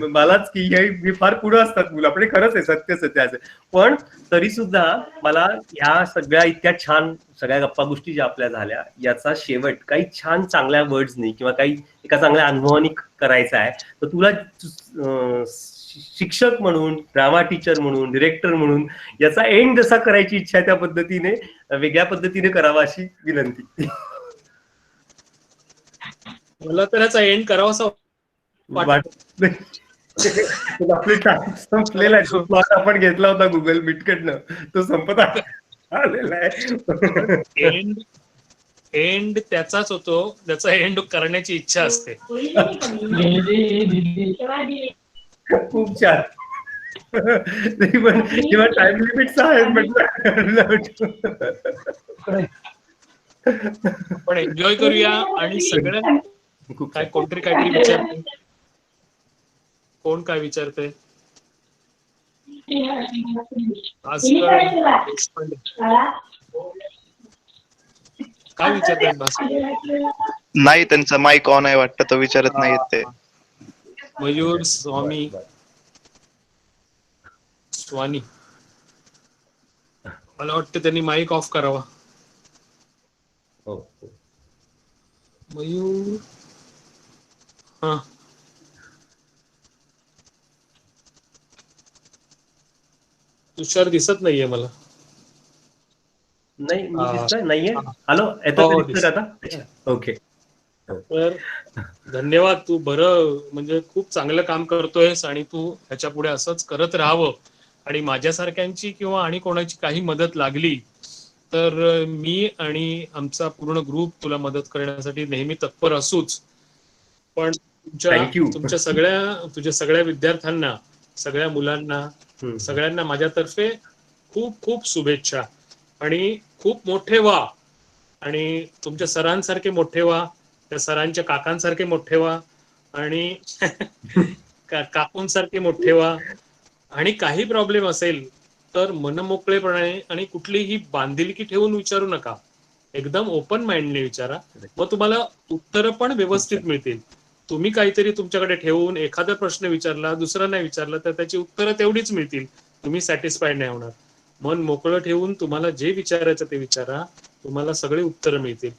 मलाच की हे फार पुढे असतात मुलं आपले, खरंच आहे, सत्य आहे. पण तरी सुद्धा मला या सगळ्या इतक्या छान सगळ्या गप्पा गोष्टी ज्या आपल्या झाल्या, याचा शेवट काही छान चांगल्या वर्ड्सनी किंवा काही एका चांगल्या अनुभवानी करायचा आहे. तर तुला शिक्षक म्हणून, ड्रामा टीचर म्हणून, डिरेक्टर म्हणून याचा एंड जसा करायची इच्छा आहे त्या पद्धतीने, वेगळ्या पद्धतीने करावा अशी विनंती. मला तर याचा एंड करावासा वाटत. आपले टाइम संपलेला आहे. जो प्लॉट आपण घेतला होता गुगल मीटकडनं तो संपत आलेला आहे. एंड त्याचाच होतो ज्याचा एंड करण्याची इच्छा असते. खूप छान. तरी पण जेव्हा टाइम लिमिट आहे म्हटलं, पण एन्जॉय करूया. आणि सगळं काय कोणतरी काहीतरी विचारते. कोण काय विचारते? काय विचारतात? नाही, त्यांचा माईक ऑन आहे वाटतं, तो विचारत नाहीत ते. मयूर स्वामी मला वाटतं त्यांनी माईक ऑफ करावा. मयूर हा तुषार दिसत नाहीये मला. नाही नाहीये. हॅलो, आता ओके. तर धन्यवाद. तू बरं म्हणजे खूप चांगलं काम करतोयस आणि तू ह्याच्या पुढे असंच करत राहावं. आणि माझ्यासारख्यांची किंवा आणि कोणाची काही मदत लागली तर मी आणि आमचा पूर्ण ग्रुप तुला मदत करण्यासाठी नेहमी तत्पर असूच. पण Thank you. तुझ्या सगळ्या विद्यार्थ्यांना, सगळ्या मुलांना, सगळ्यांना माझ्यातर्फे खूप खूप शुभेच्छा. आणि खूप मोठे व्हा, आणि तुमच्या सरांसारखे मोठे व्हा, त्या सरांच्या काकांसारखे मोठे व्हा, आणि काकूंसारखे मोठे व्हा. आणि काही प्रॉब्लेम असेल तर मनमोकळेपणाने आणि कुठलीही बांधिलकी ठेवून विचारू नका. एकदम ओपन माइंडने विचारा, मग तुम्हाला उत्तरं पण व्यवस्थित मिळतील. तुम्ही काहीतरी तुमच्याकडे ठेवून एखादा प्रश्न विचारला, दुसरा नाही विचारला, तर त्याची उत्तरं तेवढीच मिळतील, तुम्ही सॅटिस्फाईड नाही होणार. मन मोकळं ठेवून तुम्हाला जे विचारायचं ते विचारा, तुम्हाला सगळे उत्तरं मिळतील.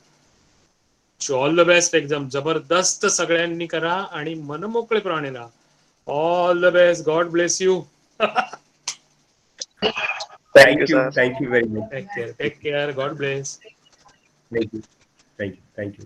All the best exam. जबरदस्त सगळ्यांनी करा आणि मनमोकळेपणाने राहा. All the best. God bless you. Thank you very much. Take care. God bless. Thank you.